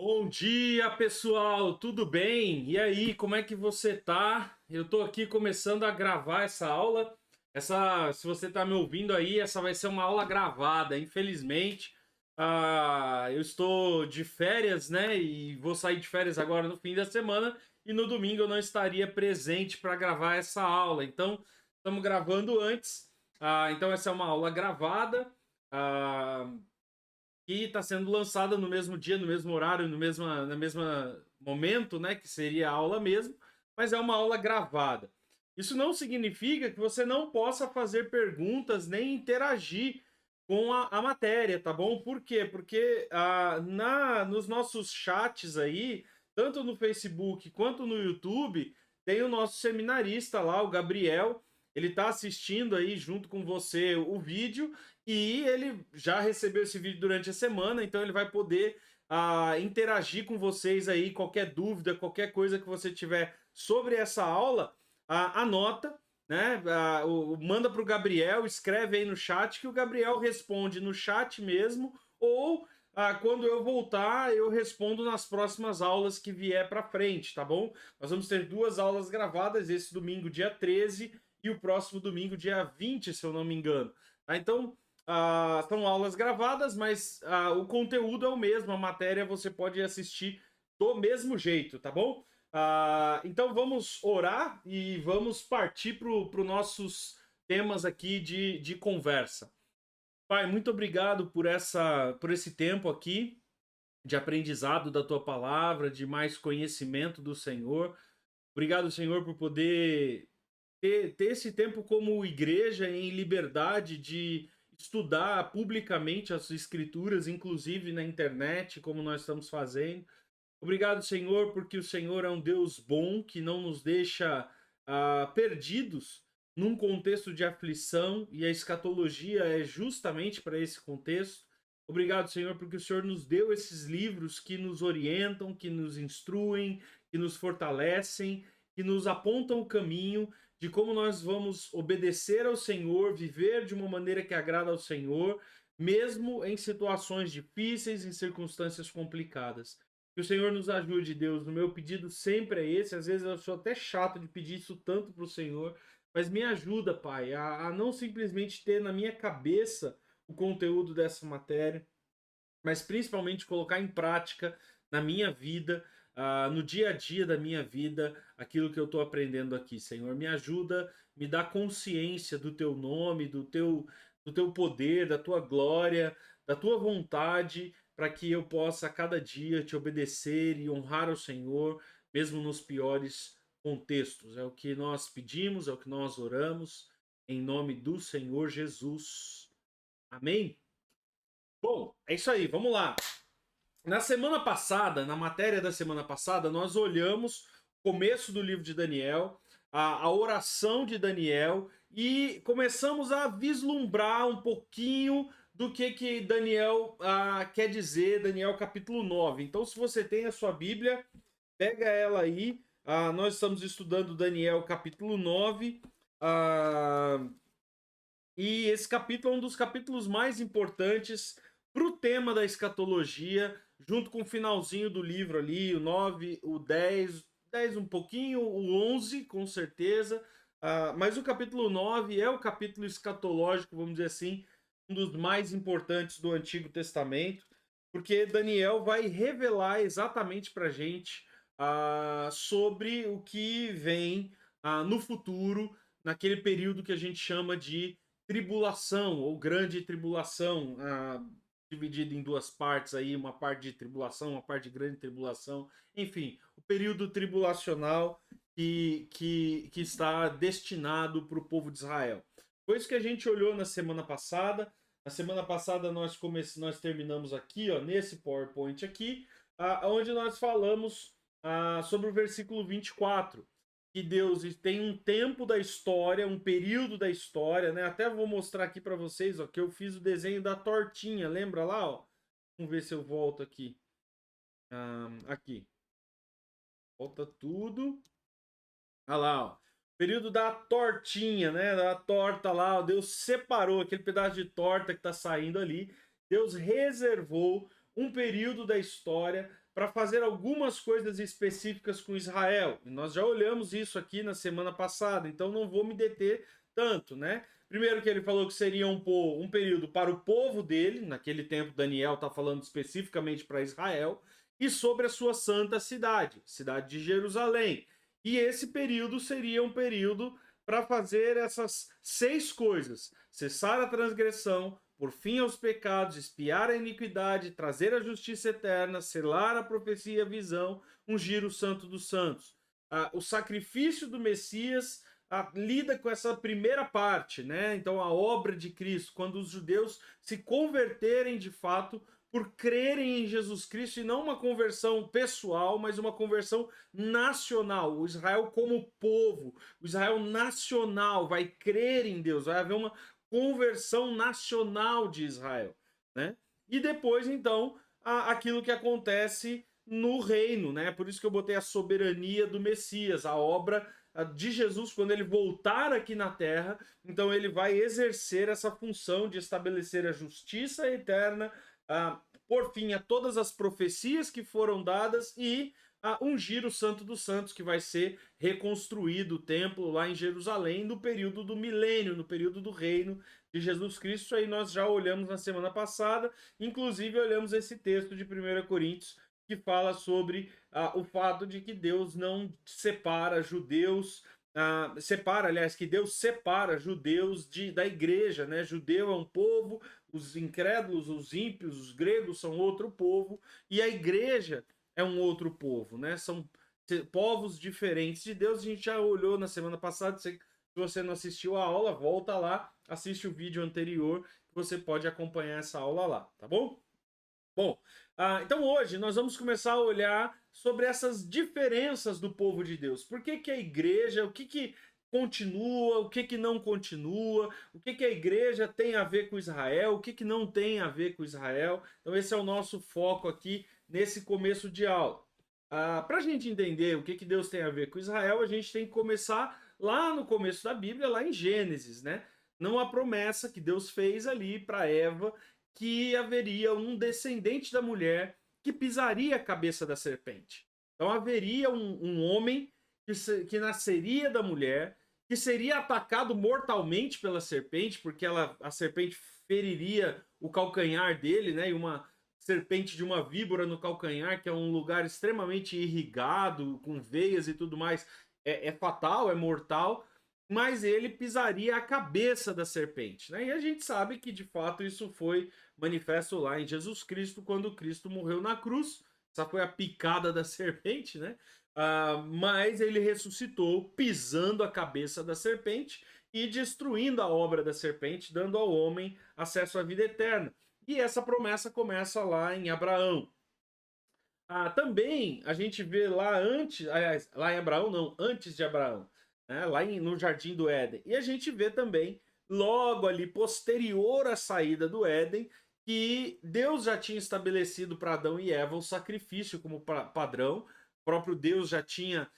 Bom dia, pessoal, tudo bem? E aí, como é que você tá? Eu tô aqui começando a gravar essa aula. Se você tá me ouvindo aí, essa vai ser uma aula gravada, infelizmente. Eu estou de férias, né? E vou sair de férias agora no fim da semana. E no domingo eu não estaria presente para gravar essa aula. Então, estamos gravando antes. Então, essa é uma aula gravada. Ah, que está sendo lançada no mesmo dia, no mesmo horário, na mesma momento, né, que seria a aula mesmo, mas é uma aula gravada. Isso não significa que você não possa fazer perguntas nem interagir com a matéria, tá bom? Por quê? Porque nos nossos chats aí, tanto no Facebook quanto no YouTube, tem o nosso seminarista lá, o Gabriel. Ele está assistindo aí junto com você o vídeo e ele já recebeu esse vídeo durante a semana, então ele vai poder interagir com vocês aí. Qualquer dúvida, qualquer coisa que você tiver sobre essa aula, anota, né? Manda para o Gabriel, escreve aí no chat que o Gabriel responde no chat mesmo, ou quando eu voltar, eu respondo nas próximas aulas que vier para frente, tá bom? Nós vamos ter duas aulas gravadas, esse domingo, dia 13, e o próximo domingo, dia 20, se eu não me engano. Então, são aulas gravadas, mas o conteúdo é o mesmo, a matéria você pode assistir do mesmo jeito, tá bom? Então vamos orar e vamos partir para os nossos temas aqui de conversa. Pai, muito obrigado por esse tempo aqui de aprendizado da tua palavra, de mais conhecimento do Senhor. Obrigado, Senhor, por poder ter esse tempo como igreja em liberdade de estudar publicamente as escrituras, inclusive na internet, como nós estamos fazendo. Obrigado, Senhor, porque o Senhor é um Deus bom que não nos deixa perdidos num contexto de aflição, e a escatologia é justamente para esse contexto. Obrigado, Senhor, porque o Senhor nos deu esses livros que nos orientam, que nos instruem, que nos fortalecem, que nos apontam o caminho de como nós vamos obedecer ao Senhor, viver de uma maneira que agrada ao Senhor, mesmo em situações difíceis, em circunstâncias complicadas. Que o Senhor nos ajude, Deus. O meu pedido sempre é esse. Às vezes eu sou até chato de pedir isso tanto para o Senhor, mas me ajuda, Pai, a não simplesmente ter na minha cabeça o conteúdo dessa matéria, mas principalmente colocar em prática na minha vida, no dia a dia da minha vida, aquilo que eu estou aprendendo aqui. Senhor, me ajuda, me dá consciência do teu nome, do teu poder, da tua glória, da tua vontade, para que eu possa a cada dia te obedecer e honrar ao Senhor, mesmo nos piores contextos. É o que nós pedimos, é o que nós oramos, em nome do Senhor Jesus. Amém? Bom, é isso aí, vamos lá. Na semana passada, na matéria da semana passada, nós olhamos o começo do livro de Daniel, a oração de Daniel, e começamos a vislumbrar um pouquinho do que Daniel quer dizer, Daniel capítulo 9. Então, se você tem a sua Bíblia, pega ela aí. Nós estamos estudando Daniel capítulo 9. E esse capítulo é um dos capítulos mais importantes para o tema da escatologia, junto com o finalzinho do livro ali, o 9, o 10 um pouquinho, o 11 com certeza. Mas o capítulo 9 é o capítulo escatológico, vamos dizer assim, um dos mais importantes do Antigo Testamento, porque Daniel vai revelar exatamente para a gente sobre o que vem no futuro, naquele período que a gente chama de tribulação ou grande tribulação, dividida em duas partes aí, uma parte de tribulação, uma parte de grande tribulação, enfim, o período tribulacional que está destinado para o povo de Israel. Foi isso que a gente olhou na semana passada. Na semana passada nós terminamos aqui, ó, nesse PowerPoint aqui, onde nós falamos sobre o versículo 24, que Deus tem um tempo da história, um período da história, né? Até vou mostrar aqui para vocês, ó, que eu fiz o desenho da tortinha, lembra lá, ó? Vamos ver se eu volto aqui. Aqui. Volta tudo. Olha lá, ó. Período da tortinha, né? Da torta lá, ó. Deus separou aquele pedaço de torta que tá saindo ali. Deus reservou um período da história para fazer algumas coisas específicas com Israel. E nós já olhamos isso aqui na semana passada, então não vou me deter tanto, né? Primeiro que ele falou que seria um período para o povo dele, naquele tempo Daniel está falando especificamente para Israel, e sobre a sua santa cidade, cidade de Jerusalém. E esse período seria um período para fazer essas 6 coisas: cessar a transgressão, por fim aos pecados, expiar a iniquidade, trazer a justiça eterna, selar a profecia e a visão, ungir o santo dos santos. O sacrifício do Messias lida com essa primeira parte, né? Então, a obra de Cristo, quando os judeus se converterem de fato por crerem em Jesus Cristo, e não uma conversão pessoal, mas uma conversão nacional. O Israel como povo, o Israel nacional vai crer em Deus, vai haver uma conversão nacional de Israel, né? E depois, então, aquilo que acontece no reino, né? Por isso que eu botei a soberania do Messias, a obra de Jesus quando ele voltar aqui na terra. Então ele vai exercer essa função de estabelecer a justiça eterna, por fim a todas as profecias que foram dadas e ungir o Santo dos Santos, que vai ser reconstruído o templo lá em Jerusalém no período do milênio, no período do reino de Jesus Cristo. Isso aí nós já olhamos na semana passada, inclusive olhamos esse texto de 1 Coríntios, que fala sobre o fato de que Deus não separa judeus, aliás, que Deus separa judeus da igreja, né? Judeu é um povo, os incrédulos, os ímpios, os gregos são outro povo, e a igreja é um outro povo, né? São povos diferentes de Deus. A gente já olhou na semana passada. Se você não assistiu a aula, volta lá, assiste o vídeo anterior, que você pode acompanhar essa aula lá, tá bom? Bom, então hoje nós vamos começar a olhar sobre essas diferenças do povo de Deus. Por que que a igreja, o que que continua, o que que não continua, o que que a igreja tem a ver com Israel, o que que não tem a ver com Israel. Então esse é o nosso foco aqui nesse começo de aula. Para a gente entender o que que Deus tem a ver com Israel, a gente tem que começar lá no começo da Bíblia, lá em Gênesis, né? Não a promessa que Deus fez ali para Eva, que haveria um descendente da mulher que pisaria a cabeça da serpente. Então haveria um homem que nasceria da mulher, que seria atacado mortalmente pela serpente, porque a serpente feriria o calcanhar dele, né? E uma serpente de uma víbora no calcanhar, que é um lugar extremamente irrigado, com veias e tudo mais, é fatal, é mortal, mas ele pisaria a cabeça da serpente, né? E a gente sabe que de fato isso foi manifesto lá em Jesus Cristo, quando Cristo morreu na cruz. Essa foi a picada da serpente, né? Mas ele ressuscitou pisando a cabeça da serpente e destruindo a obra da serpente, dando ao homem acesso à vida eterna. E essa promessa começa lá em Abraão. Também a gente vê lá antes, aliás, lá em Abraão não, antes de Abraão, né? Lá no Jardim do Éden. E a gente vê também, logo ali, posterior à saída do Éden, que Deus já tinha estabelecido para Adão e Eva o sacrifício como padrão. O próprio Deus já tinha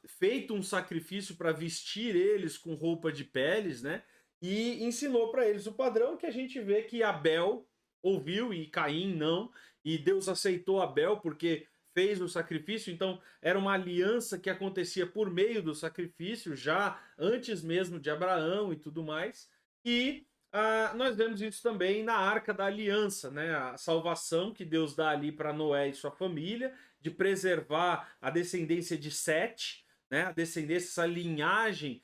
feito um sacrifício para vestir eles com roupa de peles, né? E ensinou para eles o padrão, que a gente vê que Abel ouviu e Caim não, e Deus aceitou Abel porque fez o sacrifício. Então era uma aliança que acontecia por meio do sacrifício, já antes mesmo de Abraão e tudo mais. E nós vemos isso também na Arca da Aliança, né? A salvação que Deus dá ali para Noé e sua família, de preservar a descendência de Sete, né? A descendência, essa linhagem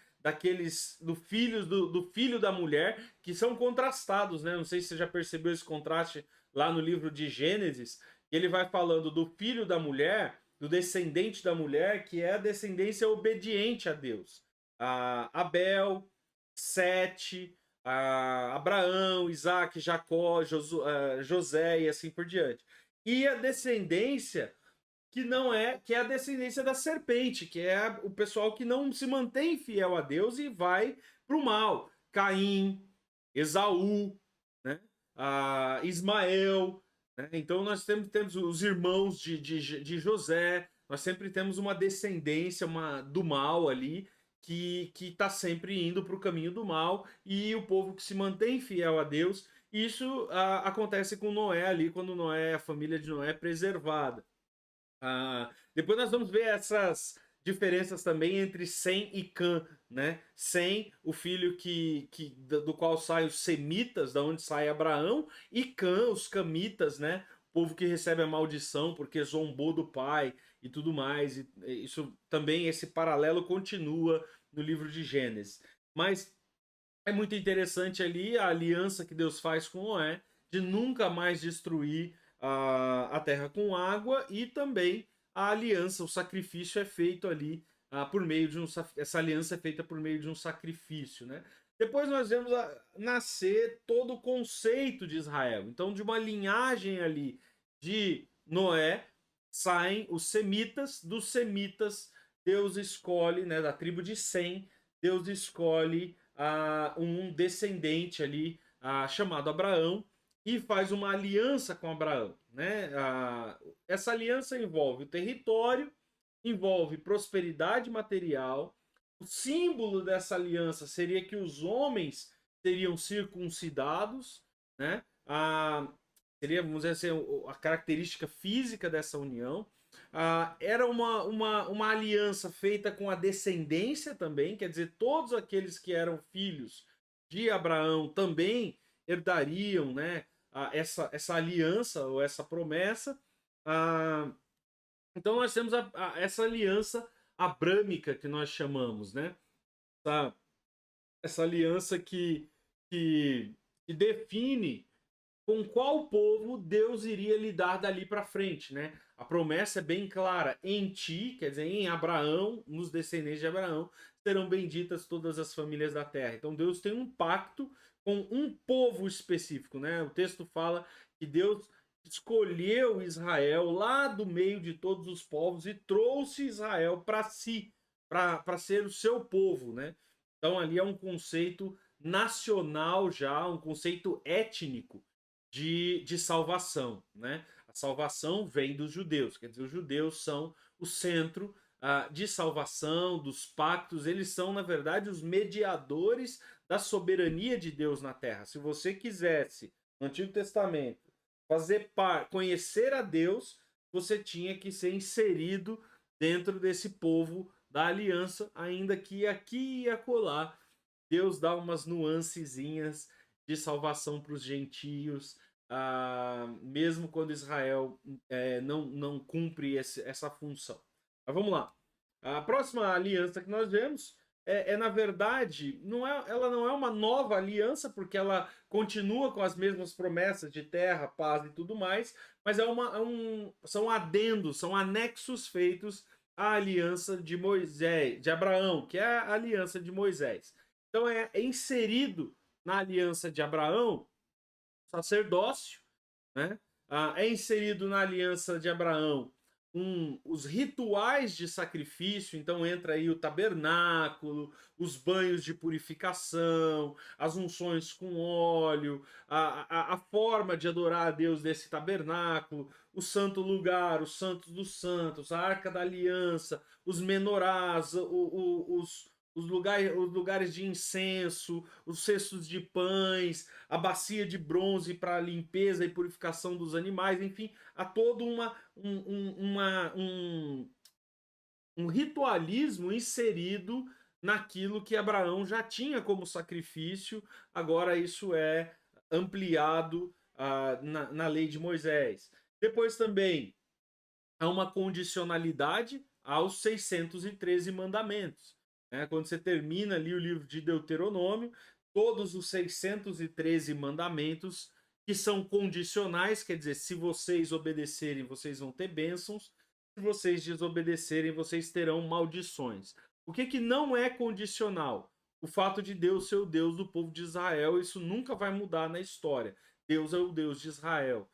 do filho da mulher, que são contrastados, né? Não sei se você já percebeu esse contraste lá no livro de Gênesis. Ele vai falando do filho da mulher, do descendente da mulher, que é a descendência obediente a Deus. Abel, Sete, Abraão, Isaac, Jacó, José e assim por diante. E a descendência que não é, que é a descendência da serpente, que é o pessoal que não se mantém fiel a Deus e vai para o mal. Caim, Esaú, né? Ismael, né? Então nós temos os irmãos de José, nós sempre temos uma descendência do mal ali, que está sempre indo para o caminho do mal, e o povo que se mantém fiel a Deus. Isso acontece com Noé ali, quando a família de Noé é preservada. Depois nós vamos ver essas diferenças também entre Sem e Cã, né? Sem, o filho do qual saem os semitas, da onde sai Abraão, e Cã, os camitas, né? O povo que recebe a maldição porque zombou do pai e tudo mais. E isso também, esse paralelo continua no livro de Gênesis. Mas é muito interessante ali a aliança que Deus faz com Noé de nunca mais destruir a terra com água, e também a aliança, o sacrifício é feito ali por meio de essa aliança é feita por meio de um sacrifício, né? Depois nós vemos nascer todo o conceito de Israel. Então, de uma linhagem ali de Noé saem os semitas, dos semitas Deus escolhe, né, da tribo de Sem, Deus escolhe um descendente ali chamado Abraão e faz uma aliança com Abraão, né? Essa aliança envolve o território, envolve prosperidade material. O símbolo dessa aliança seria que os homens seriam circuncidados, né? Seria, vamos dizer assim, a característica física dessa união. Era uma aliança feita com a descendência também, quer dizer, todos aqueles que eram filhos de Abraão também herdariam, né, essa aliança ou essa promessa. Então nós temos essa aliança abrâmica que nós chamamos, né? Essa, essa aliança que define com qual povo Deus iria lidar dali para frente, né? A promessa é bem clara: em ti, quer dizer, em Abraão, nos descendentes de Abraão, serão benditas todas as famílias da terra. Então Deus tem um pacto com um povo específico, né? O texto fala que Deus escolheu Israel lá do meio de todos os povos e trouxe Israel para si, para ser o seu povo, né? Então ali é um conceito nacional já, um conceito étnico de salvação, né? A salvação vem dos judeus, quer dizer, os judeus são o centro de salvação, dos pactos, eles são, na verdade, os mediadores da soberania de Deus na terra. Se você quisesse, no Antigo Testamento, conhecer a Deus, você tinha que ser inserido dentro desse povo da aliança, ainda que aqui e acolá Deus dá umas nuancezinhas de salvação para os gentios, mesmo quando Israel não cumpre essa função. Mas vamos lá. A próxima aliança que nós vemos na verdade, ela não é uma nova aliança, porque ela continua com as mesmas promessas de terra, paz e tudo mais, mas são adendos, são anexos feitos à aliança de Moisés, de Abraão, que é a aliança de Moisés. Então é inserido na aliança de Abraão sacerdócio, né? É inserido na aliança de Abraão os rituais de sacrifício, então entra aí o tabernáculo, os banhos de purificação, as unções com óleo, a forma de adorar a Deus desse tabernáculo, o santo lugar, os santos dos santos, a arca da aliança, os menorás, os lugares de incenso, os cestos de pães, a bacia de bronze para limpeza e purificação dos animais, enfim, há todo um ritualismo inserido naquilo que Abraão já tinha como sacrifício, agora isso é ampliado na lei de Moisés. Depois também há uma condicionalidade aos 613 mandamentos. Quando você termina ali o livro de Deuteronômio, todos os 613 mandamentos que são condicionais, quer dizer, se vocês obedecerem, vocês vão ter bênçãos, se vocês desobedecerem, vocês terão maldições. O que não é condicional? O fato de Deus ser o Deus do povo de Israel, isso nunca vai mudar na história. Deus é o Deus de Israel.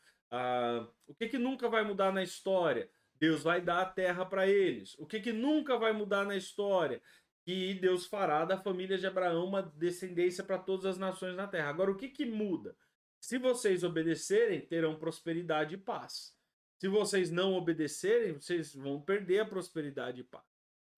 O que nunca vai mudar na história? Deus vai dar a terra para eles. O que nunca vai mudar na história? Que Deus fará da família de Abraão uma descendência para todas as nações na terra. Agora, o que muda? Se vocês obedecerem, terão prosperidade e paz. Se vocês não obedecerem, vocês vão perder a prosperidade e paz.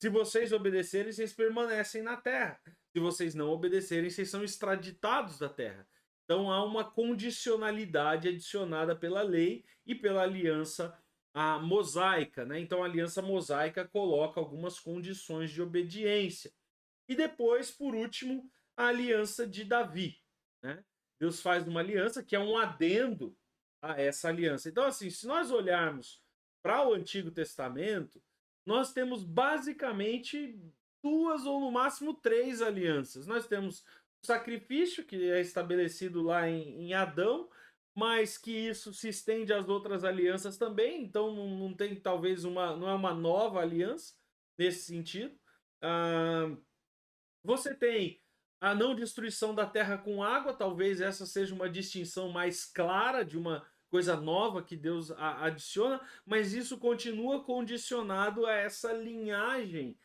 Se vocês obedecerem, vocês permanecem na terra. Se vocês não obedecerem, vocês são extraditados da terra. Então há uma condicionalidade adicionada pela lei e pela aliança a mosaica, né? Então a aliança mosaica coloca algumas condições de obediência. E depois, por último, a aliança de Davi, né? Deus faz uma aliança que é um adendo a essa aliança. Então, assim, se nós olharmos para o Antigo Testamento, nós temos basicamente duas ou no máximo três alianças. Nós temos o sacrifício, que é estabelecido lá em Adão, mas que isso se estende às outras alianças também, então não tem talvez não é uma nova aliança nesse sentido. Ah, você tem a não destruição da terra com água, talvez essa seja uma distinção mais clara de uma coisa nova que Deus adiciona, mas isso continua condicionado a essa linhagem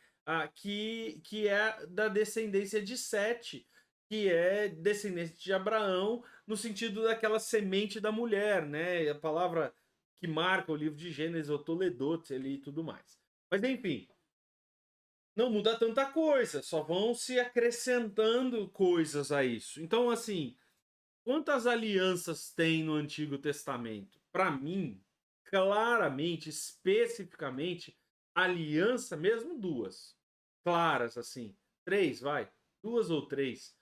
que é da descendência de Sete, que é descendente de Abraão, no sentido daquela semente da mulher, né? A palavra que marca o livro de Gênesis, o Toledot ali e tudo mais. Mas enfim, não muda tanta coisa, só vão se acrescentando coisas a isso. Então, assim, quantas alianças tem no Antigo Testamento? Para mim, claramente, especificamente, aliança mesmo duas. Claras, assim. Três, vai. Duas ou três.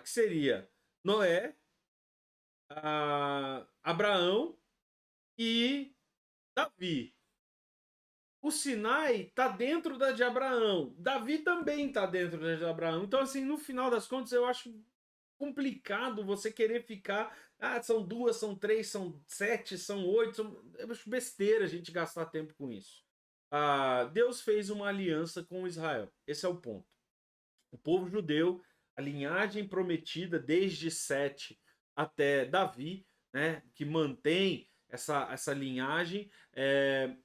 Que seria Noé, Abraão e Davi. O Sinai tá dentro da de Abraão. Davi também tá dentro da de Abraão. Então, assim, no final das contas, eu acho complicado você querer ficar. São duas, são três, são sete, são oito. Eu acho besteira a gente gastar tempo com isso. Deus fez uma aliança com Israel. Esse é o ponto. O povo judeu, a linhagem prometida desde Sete até Davi, né, que mantém essa linhagem,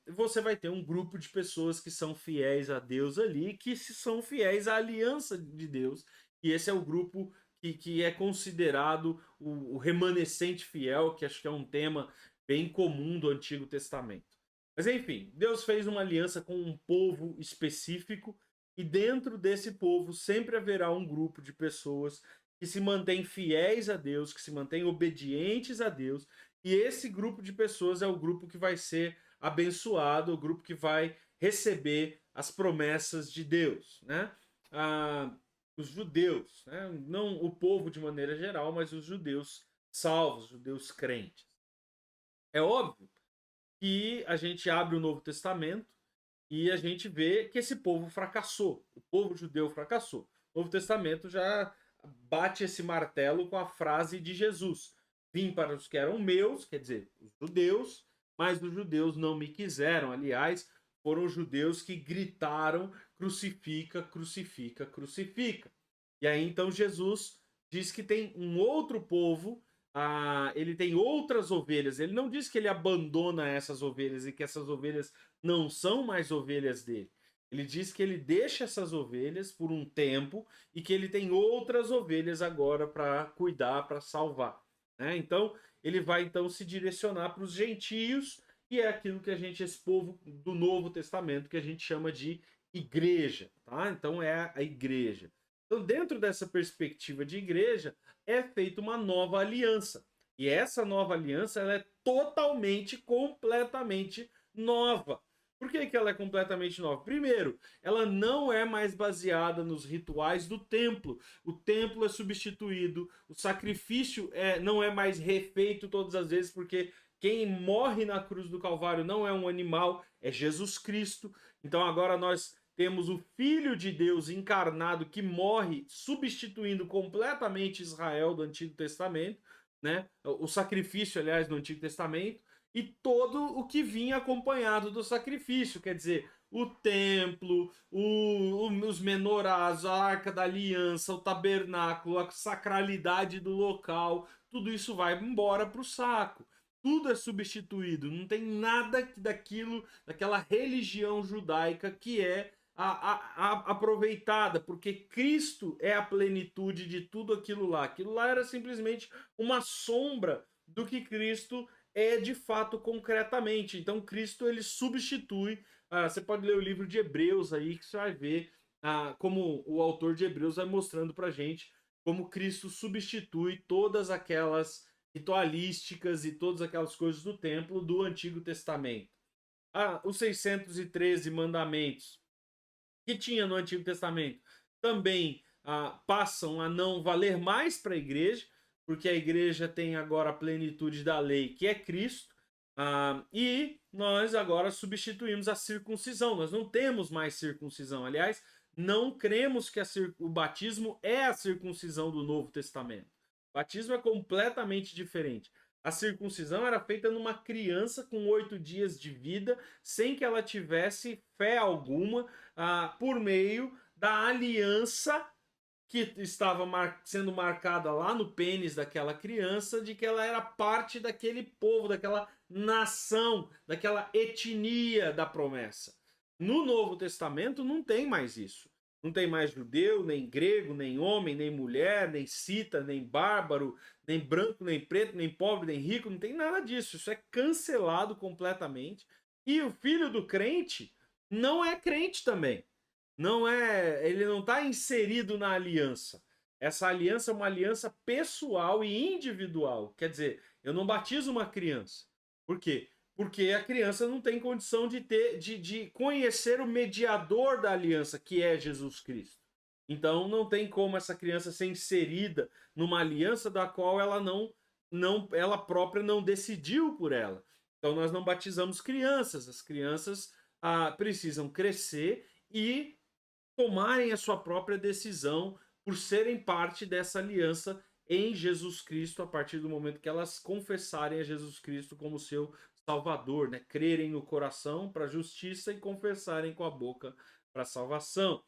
você vai ter um grupo de pessoas que são fiéis a Deus ali, que são fiéis à aliança de Deus, e esse é o grupo que é considerado o remanescente fiel, que acho que é um tema bem comum do Antigo Testamento. Mas enfim, Deus fez uma aliança com um povo específico, e dentro desse povo sempre haverá um grupo de pessoas que se mantêm fiéis a Deus, que se mantêm obedientes a Deus, e esse grupo de pessoas é o grupo que vai ser abençoado, o grupo que vai receber as promessas de Deus, né? Os judeus, né? Não o povo de maneira geral, mas os judeus salvos, os judeus crentes. É óbvio que a gente abre o Novo Testamento e a gente vê que esse povo fracassou. O povo judeu fracassou. O Novo Testamento já bate esse martelo com a frase de Jesus: vim para os que eram meus, quer dizer, os judeus, mas os judeus não me quiseram. Aliás, foram os judeus que gritaram: crucifica, crucifica, crucifica. E aí então Jesus diz que tem um outro povo, ele tem outras ovelhas. Ele não diz que ele abandona essas ovelhas e que essas ovelhas não são mais ovelhas dele. Ele diz que ele deixa essas ovelhas por um tempo e que ele tem outras ovelhas agora para cuidar, para salvar. Né? Então, ele vai então se direcionar para os gentios, e é aquilo que a gente, esse povo do Novo Testamento, que a gente chama de igreja. Tá? Então, é a igreja. Então, dentro dessa perspectiva de igreja, é feita uma nova aliança. E essa nova aliança ela é totalmente, completamente nova. Por que, que ela é completamente nova? Primeiro, ela não é mais baseada nos rituais do templo. O templo é substituído, o sacrifício não é mais refeito todas as vezes, porque quem morre na cruz do Calvário não é um animal, é Jesus Cristo. Então agora nós temos o Filho de Deus encarnado que morre, substituindo completamente Israel do Antigo Testamento, né? O sacrifício, aliás, do Antigo Testamento, e todo o que vinha acompanhado do sacrifício, quer dizer, o templo, os menorás, a arca da aliança, o tabernáculo, a sacralidade do local, tudo isso vai embora para o saco. Tudo é substituído, não tem nada daquilo, daquela religião judaica que é aproveitada, porque Cristo é a plenitude de tudo aquilo lá. Aquilo lá era simplesmente uma sombra do que Cristo é de fato concretamente. Então Cristo ele substitui. Você pode ler o livro de Hebreus aí que você vai ver como o autor de Hebreus vai mostrando pra gente como Cristo substitui todas aquelas ritualísticas e todas aquelas coisas do templo do Antigo Testamento. os 613 mandamentos que tinha no Antigo Testamento também passam a não valer mais para a igreja, porque a igreja tem agora a plenitude da lei, que é Cristo, e nós agora substituímos a circuncisão. Nós não temos mais circuncisão. Aliás, não cremos que o batismo é a circuncisão do Novo Testamento. O batismo é completamente diferente. A circuncisão era feita numa criança com 8 dias de vida, sem que ela tivesse fé alguma, por meio da aliança que estava sendo marcada lá no pênis daquela criança, de que ela era parte daquele povo, daquela nação, daquela etnia da promessa. No Novo Testamento não tem mais isso. Não tem mais judeu, nem grego, nem homem, nem mulher, nem cita, nem bárbaro, nem branco, nem preto, nem pobre, nem rico, não tem nada disso. Isso é cancelado completamente. E o filho do crente não é crente também. Ele não está inserido na aliança. Essa aliança é uma aliança pessoal e individual. Quer dizer, eu não batizo uma criança. Por quê? Porque a criança não tem condição de conhecer o mediador da aliança, que é Jesus Cristo. Então não tem como essa criança ser inserida numa aliança da qual ela própria não decidiu por ela. Então nós não batizamos crianças. As crianças precisam crescer e tomarem a sua própria decisão por serem parte dessa aliança em Jesus Cristo, a partir do momento que elas confessarem a Jesus Cristo como seu Salvador, né? Crerem no coração para a justiça e confessarem com a boca para a salvação.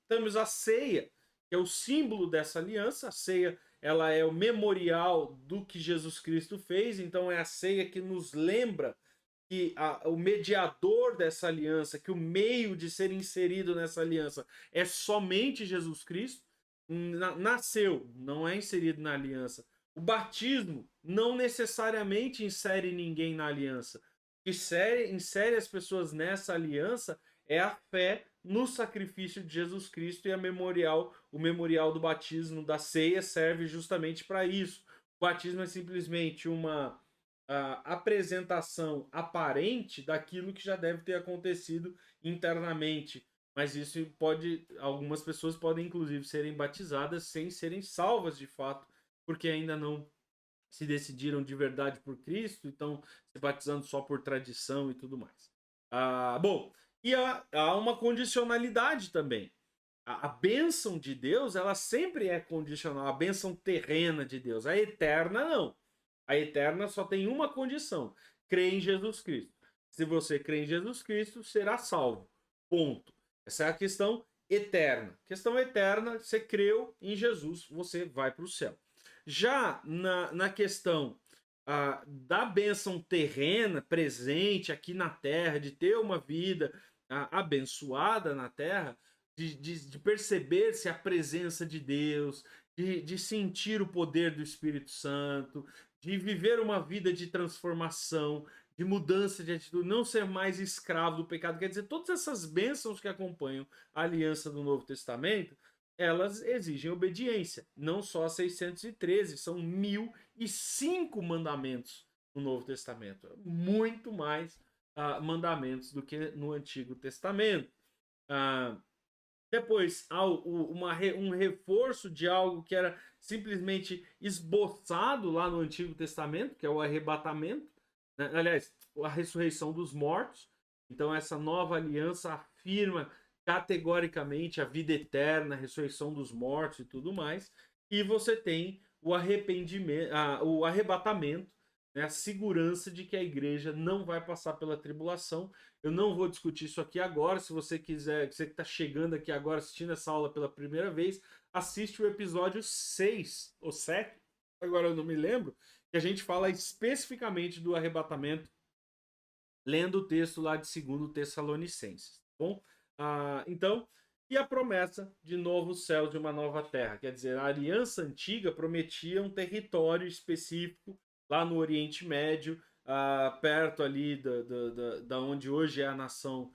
Temos a ceia, que é o símbolo dessa aliança. A ceia, ela é o memorial do que Jesus Cristo fez, então é a ceia que nos lembra que o mediador dessa aliança, que o meio de ser inserido nessa aliança é somente Jesus Cristo. Nasceu, não é inserido na aliança. O batismo não necessariamente insere ninguém na aliança. O que insere as pessoas nessa aliança é a fé no sacrifício de Jesus Cristo, e o memorial do batismo, da ceia, serve justamente para isso. O batismo é simplesmente uma apresentação aparente daquilo que já deve ter acontecido internamente. Mas isso algumas pessoas podem inclusive serem batizadas sem serem salvas de fato, porque ainda não se decidiram de verdade por Cristo, então se batizando só por tradição e tudo mais. Bom, e há uma condicionalidade também. A bênção de Deus, ela sempre é condicional, a bênção terrena de Deus. A eterna, não. A eterna só tem uma condição: crer em Jesus Cristo. Se você crê em Jesus Cristo, será salvo. Ponto. Essa é a questão eterna. Questão eterna, você creu em Jesus, você vai para o céu. Já na questão da bênção terrena, presente aqui na terra, de ter uma vida abençoada na terra, de perceber-se a presença de Deus, de sentir o poder do Espírito Santo, de viver uma vida de transformação, de mudança de atitude, não ser mais escravo do pecado. Quer dizer, todas essas bênçãos que acompanham a aliança do Novo Testamento, elas exigem obediência. Não só 613, são 1005 mandamentos no Novo Testamento. Muito mais mandamentos do que no Antigo Testamento. Depois, há um reforço de algo que era simplesmente esboçado lá no Antigo Testamento, que é o arrebatamento, né? Aliás, a ressurreição dos mortos. Então, essa nova aliança afirma categoricamente a vida eterna, a ressurreição dos mortos e tudo mais. E você tem o arrependimento, o arrebatamento, né? A segurança de que a igreja não vai passar pela tribulação. Eu não vou discutir isso aqui agora. Se você quiser, você que está chegando aqui agora assistindo essa aula pela primeira vez, assiste o episódio 6 ou 7, agora eu não me lembro, que a gente fala especificamente do arrebatamento, lendo o texto lá de 2 Tessalonicenses. Tá bom? Então, e a promessa de novo céu, de uma nova terra. Quer dizer, a aliança antiga prometia um território específico lá no Oriente Médio, perto ali da onde hoje é a nação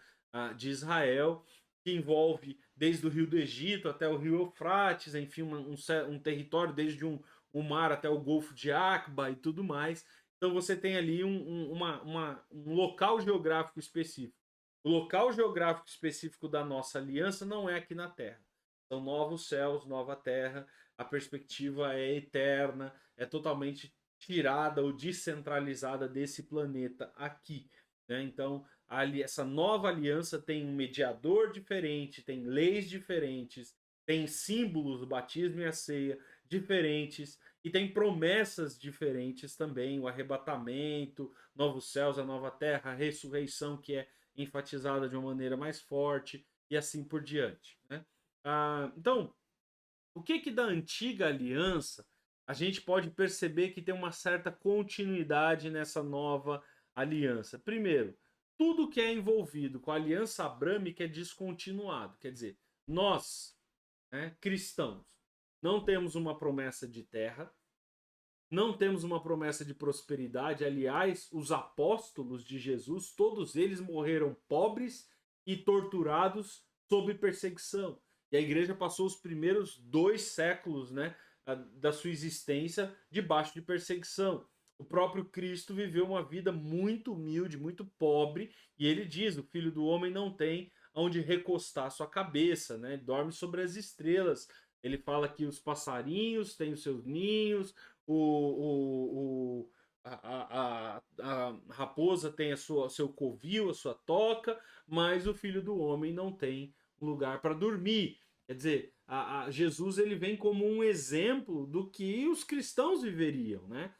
de Israel, que envolve desde o rio do Egito até o rio Eufrates, enfim, um território desde um mar até o Golfo de Aqba e tudo mais. Então você tem ali um local geográfico específico. O local geográfico específico da nossa aliança não é aqui na Terra. São novos céus, nova terra, a perspectiva é eterna, é totalmente tirada ou descentralizada desse planeta aqui. Né? Então, ali, essa nova aliança tem um mediador diferente, tem leis diferentes, tem símbolos, o batismo e a ceia diferentes, e tem promessas diferentes também, o arrebatamento, novos céus, a nova terra, a ressurreição que é enfatizada de uma maneira mais forte, e assim por diante. Né? Então, o que da antiga aliança a gente pode perceber que tem uma certa continuidade nessa nova aliança? Primeiro, tudo que é envolvido com a aliança abrâmica é descontinuado. Quer dizer, nós, né, cristãos, não temos uma promessa de terra, não temos uma promessa de prosperidade. Aliás, os apóstolos de Jesus, todos eles morreram pobres e torturados sob perseguição. E a igreja passou os primeiros 2 séculos, né, da sua existência debaixo de perseguição. O próprio Cristo viveu uma vida muito humilde, muito pobre, e ele diz: o filho do homem não tem onde recostar sua cabeça, né? Ele dorme sobre as estrelas. Ele fala que os passarinhos têm os seus ninhos, a raposa tem seu covil, a sua toca, mas o filho do homem não tem um lugar para dormir. Quer dizer, Jesus ele vem como um exemplo do que os cristãos viveriam, né?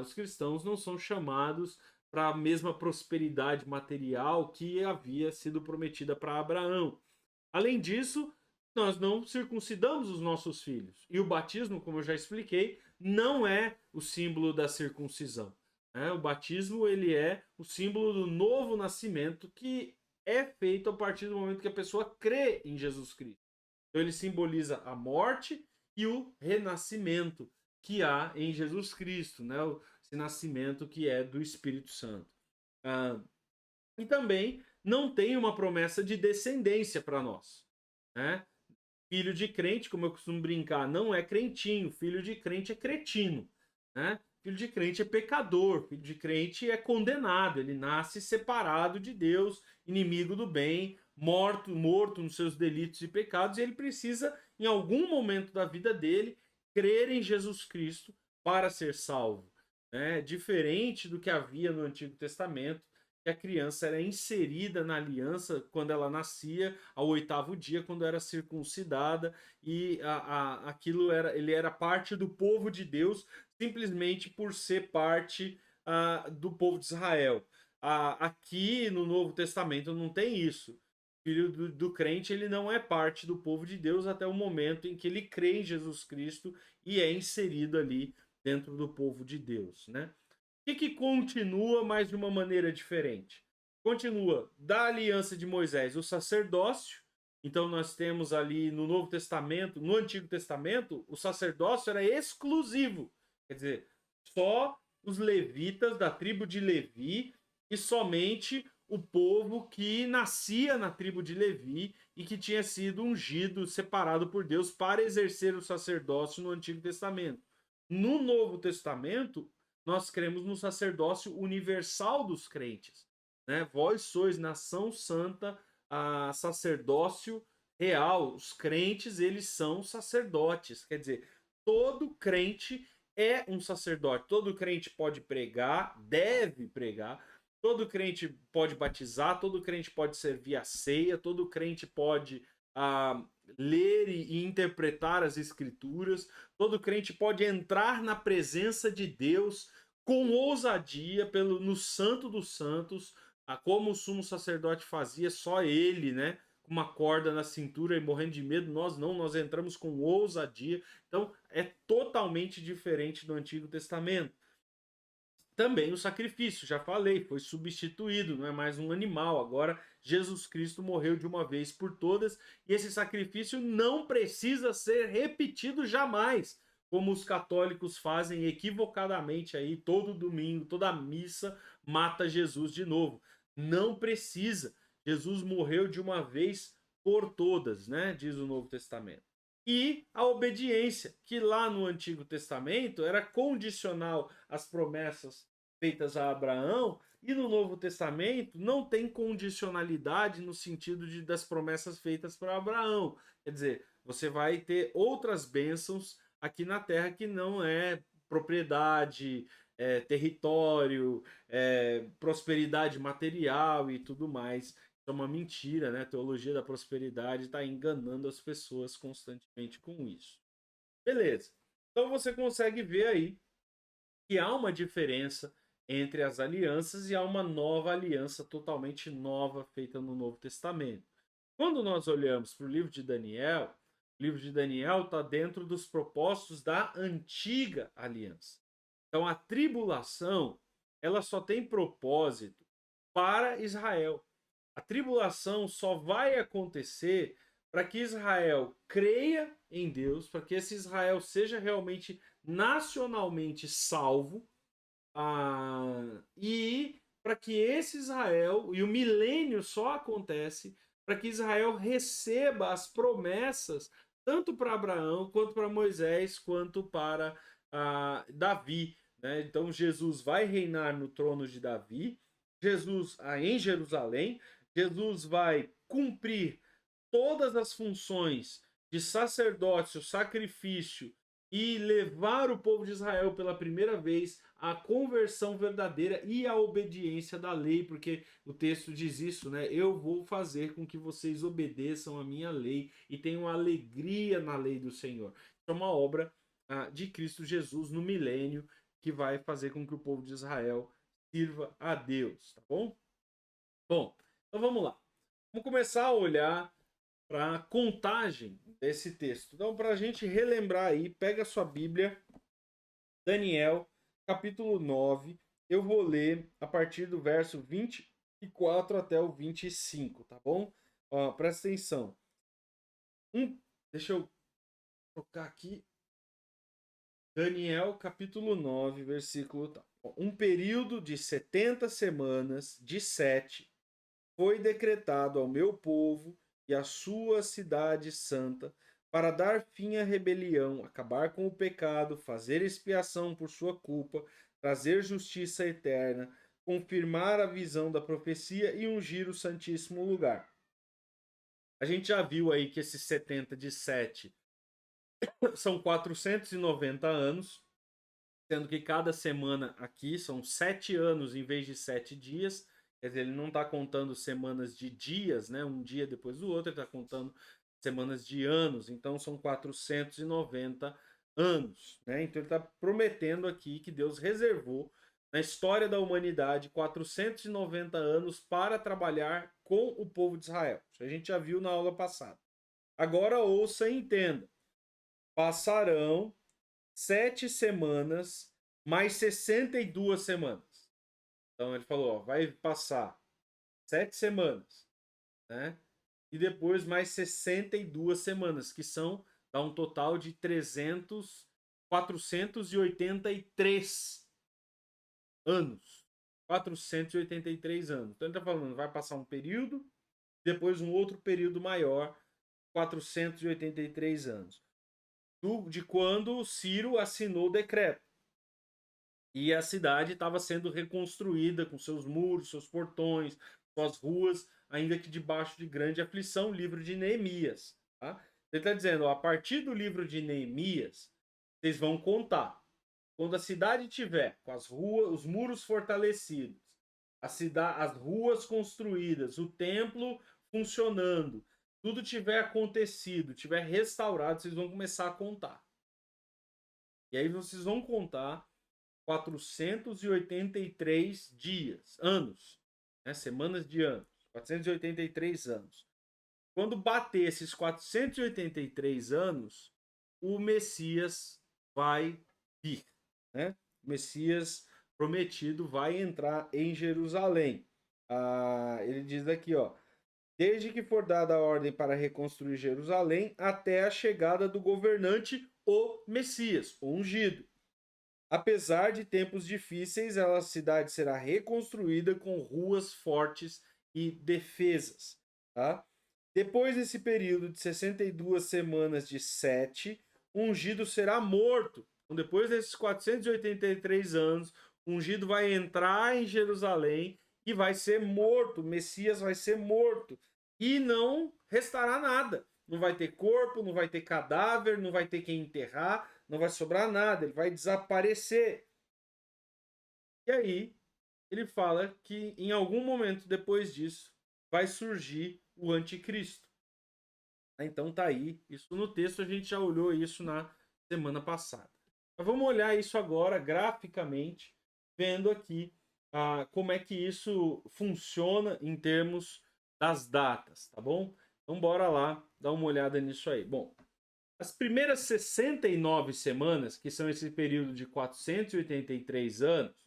Os cristãos não são chamados para a mesma prosperidade material que havia sido prometida para Abraão. Além disso, nós não circuncidamos os nossos filhos. E o batismo, como eu já expliquei, não é o símbolo da circuncisão. Né? O batismo ele é o símbolo do novo nascimento que é feito a partir do momento que a pessoa crê em Jesus Cristo. Então ele simboliza a morte e o renascimento que há em Jesus Cristo, né? Esse nascimento que é do Espírito Santo. E também não tem uma promessa de descendência para nós. Né? Filho de crente, como eu costumo brincar, não é crentinho. Filho de crente é cretino. Né? Filho de crente é pecador. Filho de crente é condenado. Ele nasce separado de Deus, inimigo do bem, morto nos seus delitos e pecados. E ele precisa, em algum momento da vida dele, crer em Jesus Cristo para ser salvo. Né? Diferente do que havia no Antigo Testamento, que a criança era inserida na aliança quando ela nascia, ao 8º dia, quando era circuncidada, e aquilo ele era parte do povo de Deus, simplesmente por ser parte do povo de Israel. Aqui no Novo Testamento não tem isso. O filho do crente ele não é parte do povo de Deus até o momento em que ele crê em Jesus Cristo e é inserido ali dentro do povo de Deus, né? O que continua, mas de uma maneira diferente? Continua da aliança de Moisés o sacerdócio. Então nós temos ali no Novo Testamento, no Antigo Testamento, o sacerdócio era exclusivo. Quer dizer, só os levitas da tribo de Levi e somente o povo que nascia na tribo de Levi e que tinha sido ungido, separado por Deus para exercer o sacerdócio no Antigo Testamento. No Novo Testamento, nós cremos no sacerdócio universal dos crentes. Né? Vós sois nação santa, sacerdócio real. Os crentes, eles são sacerdotes. Quer dizer, todo crente é um sacerdote. Todo crente pode pregar, deve pregar. Todo crente pode batizar, todo crente pode servir a ceia, todo crente pode ler e interpretar as escrituras, todo crente pode entrar na presença de Deus com ousadia no Santo dos Santos, como o sumo sacerdote fazia, só ele, né? Com uma corda na cintura e morrendo de medo, nós não, nós entramos com ousadia. Então é totalmente diferente do Antigo Testamento. Também o sacrifício, já falei, foi substituído, não é mais um animal. Agora Jesus Cristo morreu de uma vez por todas e esse sacrifício não precisa ser repetido jamais, como os católicos fazem equivocadamente aí todo domingo, toda missa mata Jesus de novo. Não precisa. Jesus morreu de uma vez por todas, né? Diz o Novo Testamento. E a obediência, que lá no Antigo Testamento era condicional às promessas feitas a Abraão, e no Novo Testamento não tem condicionalidade no sentido das promessas feitas para Abraão. Quer dizer, você vai ter outras bênçãos aqui na terra que não é propriedade, território, prosperidade material e tudo mais. Isso é uma mentira, né? A teologia da prosperidade está enganando as pessoas constantemente com isso. Beleza. Então você consegue ver aí que há uma diferença entre as alianças e há uma nova aliança totalmente nova feita no Novo Testamento. Quando nós olhamos para o livro de Daniel está dentro dos propósitos da antiga aliança. Então a tribulação, ela só tem propósito para Israel. A tribulação só vai acontecer para que Israel creia em Deus, para que esse Israel seja realmente nacionalmente salvo, e para que esse Israel, e o milênio só acontece para que Israel receba as promessas tanto para Abraão, quanto para Moisés, quanto para Davi. Né? Então Jesus vai reinar no trono de Davi, Jesus em Jerusalém, Jesus vai cumprir todas as funções de sacerdócio, sacrifício e levar o povo de Israel pela primeira vez à conversão verdadeira e à obediência da lei, porque o texto diz isso, né? Eu vou fazer com que vocês obedeçam a minha lei e tenham alegria na lei do Senhor. Isso é uma obra de Cristo Jesus no milênio que vai fazer com que o povo de Israel sirva a Deus, tá bom? Bom, então vamos lá. Vamos começar a olhar para a contagem desse texto. Então, para a gente relembrar aí, pega a sua Bíblia, Daniel, capítulo 9. Eu vou ler a partir do verso 24 até o 25, tá bom? Ó, presta atenção. Deixa eu colocar aqui. Daniel, capítulo 9, versículo tal. Um período de 70 semanas, de 7, foi decretado ao meu povo e à sua cidade santa, para dar fim à rebelião, acabar com o pecado, fazer expiação por sua culpa, trazer justiça eterna, confirmar a visão da profecia e ungir o santíssimo lugar. A gente já viu aí que esses 70 de 7 são 490 anos, sendo que cada semana aqui são 7 anos em vez de 7 dias. Quer dizer, ele não está contando semanas de dias, né? Um dia depois do outro, ele está contando semanas de anos. Então são 490 anos, né? Então ele está prometendo aqui que Deus reservou na história da humanidade 490 anos para trabalhar com o povo de Israel. Isso a gente já viu na aula passada. Agora ouça e entenda. Passarão 7 semanas mais 62 semanas. Então ele falou, ó, vai passar 7 semanas, né? E depois mais 62 semanas, que dá um total de 483 anos. 483 anos. Então ele está falando, vai passar um período, depois um outro período maior, 483 anos. De quando Ciro assinou o decreto. E a cidade estava sendo reconstruída com seus muros, seus portões, suas ruas, ainda que debaixo de grande aflição, o livro de Neemias. Tá? Ele está dizendo, ó, a partir do livro de Neemias, vocês vão contar. Quando a cidade tiver com as ruas, os muros fortalecidos, as ruas construídas, o templo funcionando, tudo tiver acontecido, tiver restaurado, vocês vão começar a contar. E aí vocês vão contar 483 dias, anos, né? Semanas de anos, 483 anos. Quando bater esses 483 anos, o Messias vai vir, né? O Messias prometido vai entrar em Jerusalém. Ele diz aqui, ó, desde que for dada a ordem para reconstruir Jerusalém até a chegada do governante, o Messias, o ungido. Apesar de tempos difíceis, a cidade será reconstruída com ruas fortes e defesas. Tá? Depois desse período de 62 semanas de 7, o ungido será morto. Então, depois desses 483 anos, O ungido vai entrar em Jerusalém e vai ser morto. O Messias vai ser morto. E não restará nada. Não vai ter corpo, não vai ter cadáver, não vai ter quem enterrar, não vai sobrar nada. Ele vai desaparecer. E aí, ele fala que em algum momento depois disso vai surgir o anticristo. Então tá aí, isso no texto, a gente já olhou isso na semana passada. Mas vamos olhar isso agora graficamente, vendo aqui como é que isso funciona em termos das datas, tá bom? Então bora lá dar uma olhada nisso aí. Bom, as primeiras 69 semanas, que são esse período de 483 anos,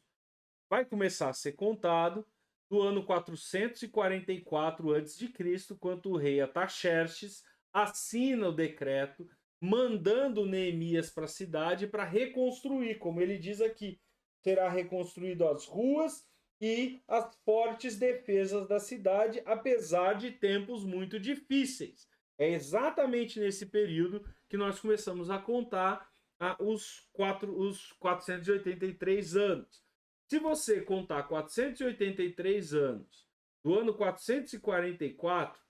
vai começar a ser contado do ano 444 a.C., quando o rei Ataxerxes assina o decreto mandando Neemias para a cidade para reconstruir, como ele diz aqui, será reconstruído as ruas e as fortes defesas da cidade, apesar de tempos muito difíceis. É exatamente nesse período que nós começamos a contar os 483 anos. Se você contar 483 anos do ano 444,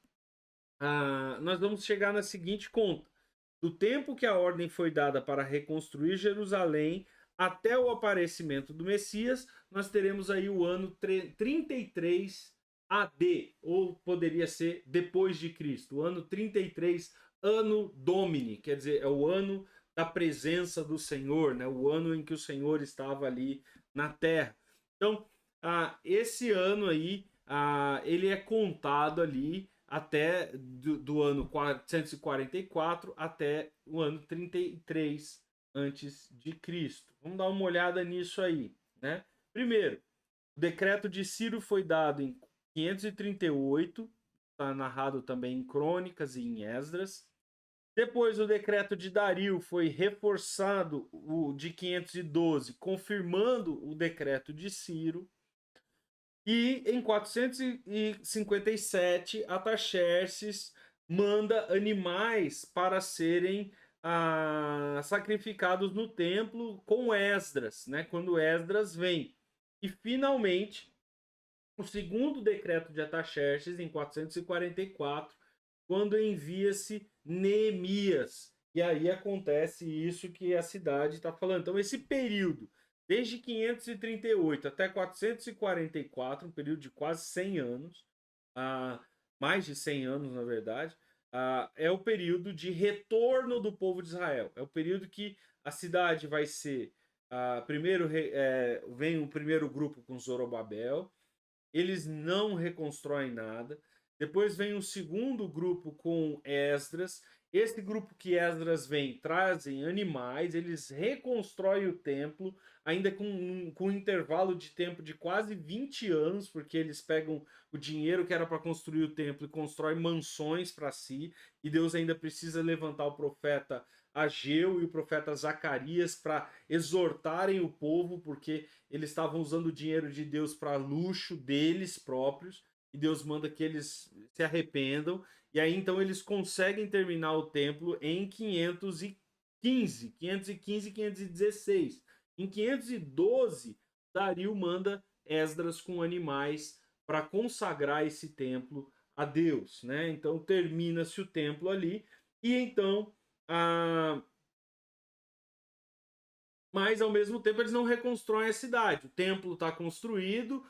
nós vamos chegar na seguinte conta. Do tempo que a ordem foi dada para reconstruir Jerusalém até o aparecimento do Messias, nós teremos aí o ano 33 AD, ou poderia ser depois de Cristo. O ano 33, ano Domini, quer dizer, é o ano da presença do Senhor, né? O ano em que o Senhor estava ali na terra. Então, esse ano aí, ele é contado ali até do ano 444 até o ano 33 antes de Cristo. Vamos dar uma olhada nisso aí, né? Primeiro, o decreto de Ciro foi dado em 538, está narrado também em Crônicas e em Esdras. Depois, o decreto de Dario foi reforçado, o de 512, confirmando o decreto de Ciro. E em 457, Ataxerxes manda animais para serem sacrificados no templo com Esdras, né? Quando Esdras vem. E finalmente, o segundo decreto de Ataxerxes, em 444, quando envia-se Neemias. E aí acontece isso que a cidade está falando. Então, esse período, desde 538 até 444, um período de quase 100 anos, mais de 100 anos, na verdade, é o período de retorno do povo de Israel. É o período que a cidade vai ser. Primeiro vem o primeiro grupo com Zorobabel, eles não reconstroem nada. Depois vem o segundo grupo com Esdras. Esse grupo que Esdras vem trazem animais, eles reconstroem o templo, ainda com um intervalo de tempo de quase 20 anos, porque eles pegam o dinheiro que era para construir o templo e constroem mansões para si, e Deus ainda precisa levantar o profeta Ageu e o profeta Zacarias para exortarem o povo, porque eles estavam usando o dinheiro de Deus para luxo deles próprios, e Deus manda que eles se arrependam, e aí então eles conseguem terminar o templo em 515, 516. Em 512, Dario manda Esdras com animais para consagrar esse templo a Deus, né? Então termina-se o templo ali, e então mas ao mesmo tempo eles não reconstroem a cidade. O templo está construído,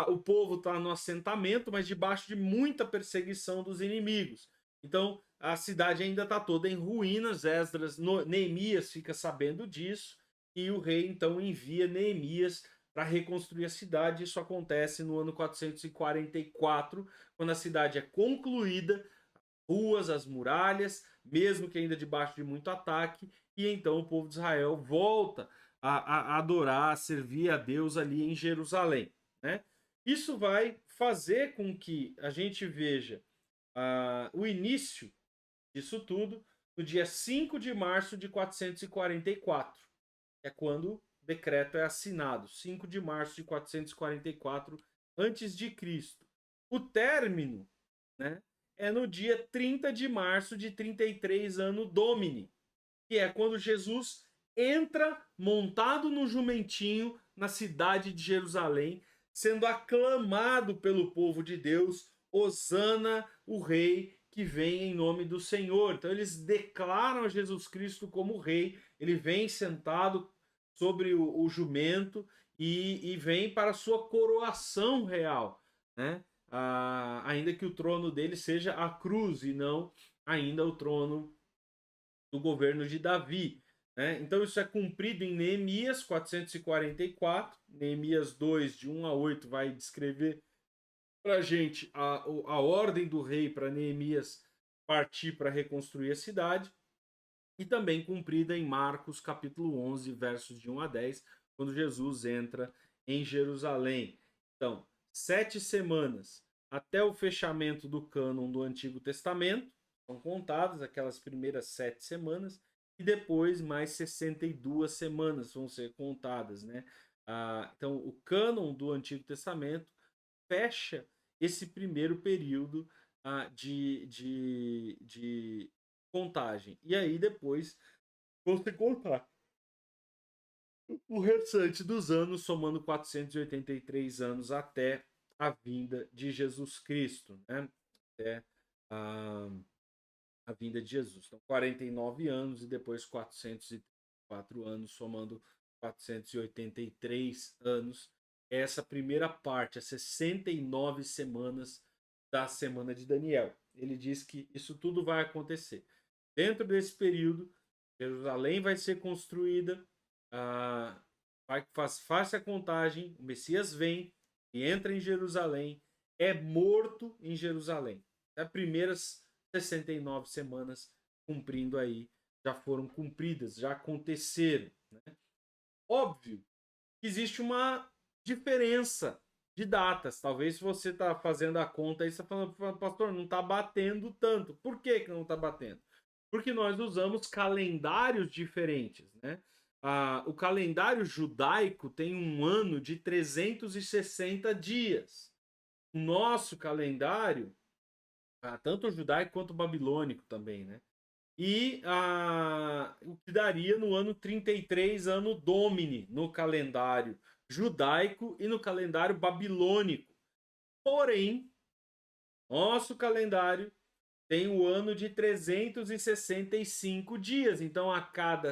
o povo está no assentamento, mas debaixo de muita perseguição dos inimigos. Então a cidade ainda está toda em ruínas. Neemias fica sabendo disso, e o rei então envia Neemias para reconstruir a cidade. Isso acontece no ano 444, quando a cidade é concluída, ruas, as muralhas, mesmo que ainda debaixo de muito ataque, e então o povo de Israel volta a adorar, a servir a Deus ali em Jerusalém, né? Isso vai fazer com que a gente veja o início disso tudo no dia 5 de março de 444. É quando o decreto é assinado, 5 de março de 444 antes de Cristo. O término, né, é no dia 30 de março de 33 ano Domini, que é quando Jesus entra montado no jumentinho na cidade de Jerusalém, sendo aclamado pelo povo de Deus, Hosana, o rei que vem em nome do Senhor. Então eles declaram a Jesus Cristo como rei, ele vem sentado sobre o jumento e vem para a sua coroação real, né? Ainda que o trono dele seja a cruz e não ainda o trono do governo de Davi. Né? Então isso é cumprido em Neemias 444, Neemias 2, de 1 a 8, vai descrever para a gente a ordem do rei para Neemias partir para reconstruir a cidade, e também cumprida em Marcos capítulo 11, versos de 1 a 10, quando Jesus entra em Jerusalém. Então, 7 semanas até o fechamento do cânon do Antigo Testamento, são contadas aquelas primeiras 7 semanas, e depois mais 62 semanas vão ser contadas, né? Então, o cânon do Antigo Testamento fecha esse primeiro período de contagem. E aí depois você contar o restante dos anos, somando 483 anos até a vinda de Jesus Cristo, né? Até a vinda de Jesus. Então, 49 anos e depois 404 anos, somando 483 anos. Essa primeira parte, as 69 semanas da semana de Daniel. Ele diz que isso tudo vai acontecer. Dentro desse período, Jerusalém vai ser construída, faz a contagem, o Messias vem e entra em Jerusalém, é morto em Jerusalém. As primeiras 69 semanas cumprindo aí, já foram cumpridas, já aconteceram. Né? Óbvio que existe uma diferença de datas. Talvez se você está fazendo a conta aí, você está falando, pastor, não está batendo tanto. Por que não está batendo? Porque nós usamos calendários diferentes, né? O calendário judaico tem um ano de 360 dias. O nosso calendário, tanto o judaico quanto o babilônico também, né? E o que daria no ano 33, ano Domini, no calendário judaico e no calendário babilônico. Porém, nosso calendário tem o ano de 365 dias. Então, a cada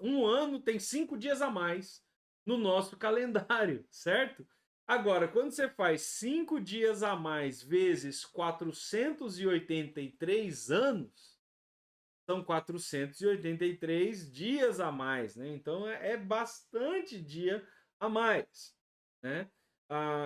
um ano tem 5 dias a mais no nosso calendário, certo? Agora, quando você faz 5 dias a mais vezes 483 anos, são 483 dias a mais, né? Então é bastante dia a mais, né?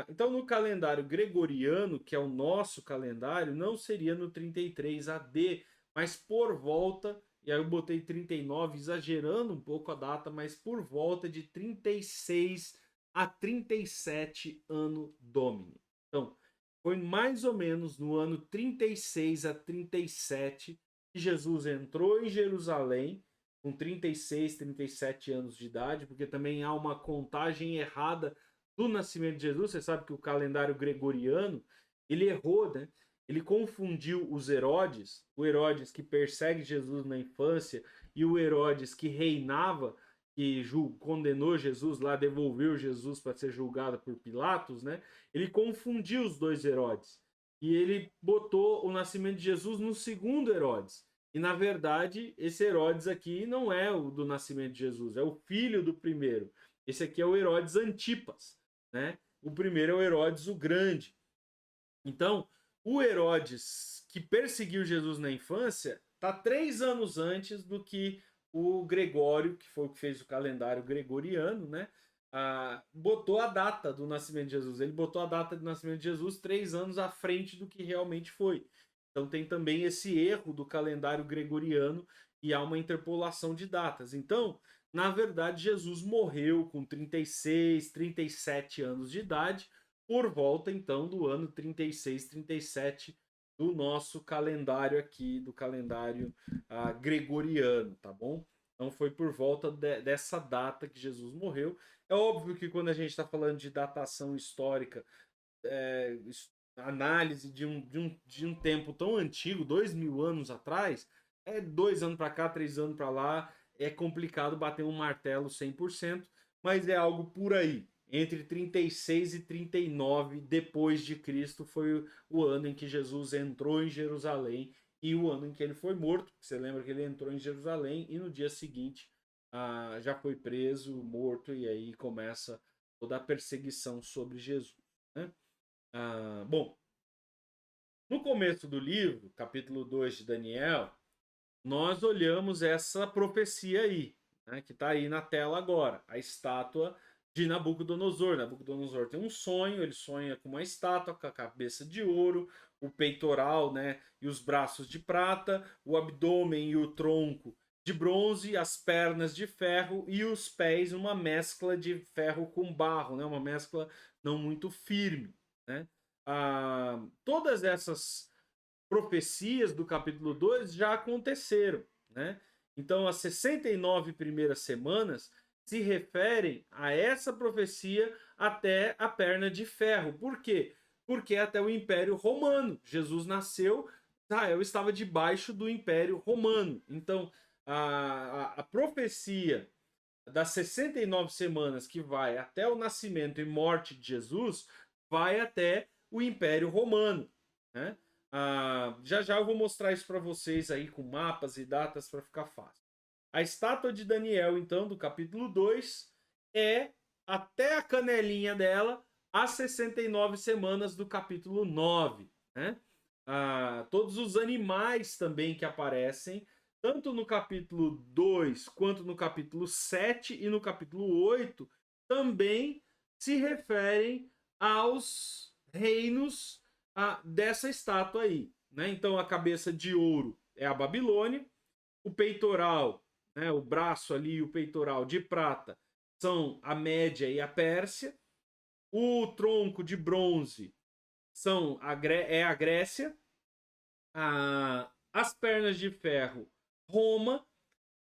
Então no calendário gregoriano, que é o nosso calendário, não seria no 33 AD, mas por volta, e aí eu botei 39, exagerando um pouco a data, mas por volta de 36 a 37 ano Domini. Então, foi mais ou menos no ano 36 a 37 que Jesus entrou em Jerusalém com 36, 37 anos de idade, porque também há uma contagem errada do nascimento de Jesus. Você sabe que o calendário gregoriano, ele errou, né? Ele confundiu os Herodes, o Herodes que persegue Jesus na infância e o Herodes que reinava, que condenou Jesus lá, devolveu Jesus para ser julgado por Pilatos, né? Ele confundiu os dois Herodes. E ele botou o nascimento de Jesus no segundo Herodes. E na verdade, esse Herodes aqui não é o do nascimento de Jesus, é o filho do primeiro. Esse aqui é o Herodes Antipas, né? O primeiro é o Herodes o Grande. Então, o Herodes que perseguiu Jesus na infância está 3 anos antes do que o Gregório, que foi o que fez o calendário gregoriano, né? Botou a data do nascimento de Jesus. Ele botou a data do nascimento de Jesus 3 anos à frente do que realmente foi. Então tem também esse erro do calendário gregoriano e há uma interpolação de datas. Então, na verdade, Jesus morreu com 36, 37 anos de idade, por volta então do ano 36, 37 do nosso calendário aqui, do calendário gregoriano, tá bom? Então foi por volta dessa data que Jesus morreu. É óbvio que quando a gente está falando de datação histórica, análise de um tempo tão antigo, 2000 anos atrás, 2 anos para cá, 3 anos para lá, é complicado bater um martelo 100%, mas é algo por aí. entre 36 e 39 depois de Cristo foi o ano em que Jesus entrou em Jerusalém e o ano em que ele foi morto. Você lembra que ele entrou em Jerusalém e no dia seguinte já foi preso, morto, e aí começa toda a perseguição sobre Jesus, né? Bom, no começo do livro, capítulo 2 de Daniel, nós olhamos essa profecia aí, né, que está aí na tela agora, a estátua de Nabucodonosor. Nabucodonosor tem um sonho, ele sonha com uma estátua com a cabeça de ouro, o peitoral, né, e os braços de prata, o abdômen e o tronco de bronze, as pernas de ferro e os pés uma mescla de ferro com barro, né, uma mescla não muito firme, né? Todas essas profecias do capítulo 2 já aconteceram, né? Então, as 69 primeiras semanas se referem a essa profecia até a perna de ferro. Por quê? Porque é até o Império Romano. Jesus nasceu, Israel estava debaixo do Império Romano. Então, a profecia das 69 semanas que vai até o nascimento e morte de Jesus vai até o Império Romano, né? Já já eu vou mostrar isso para vocês aí com mapas e datas para ficar fácil. A estátua de Daniel, então, do capítulo 2, é até a canelinha dela as 69 semanas do capítulo 9, né? Todos os animais também que aparecem, tanto no capítulo 2 quanto no capítulo 7 e no capítulo 8, também se referem aos reinos dessa estátua aí, né? Então a cabeça de ouro é a Babilônia, o peitoral, né, o braço ali e o peitoral de prata são a Média e a Pérsia, o tronco de bronze é a Grécia, as pernas de ferro, Roma,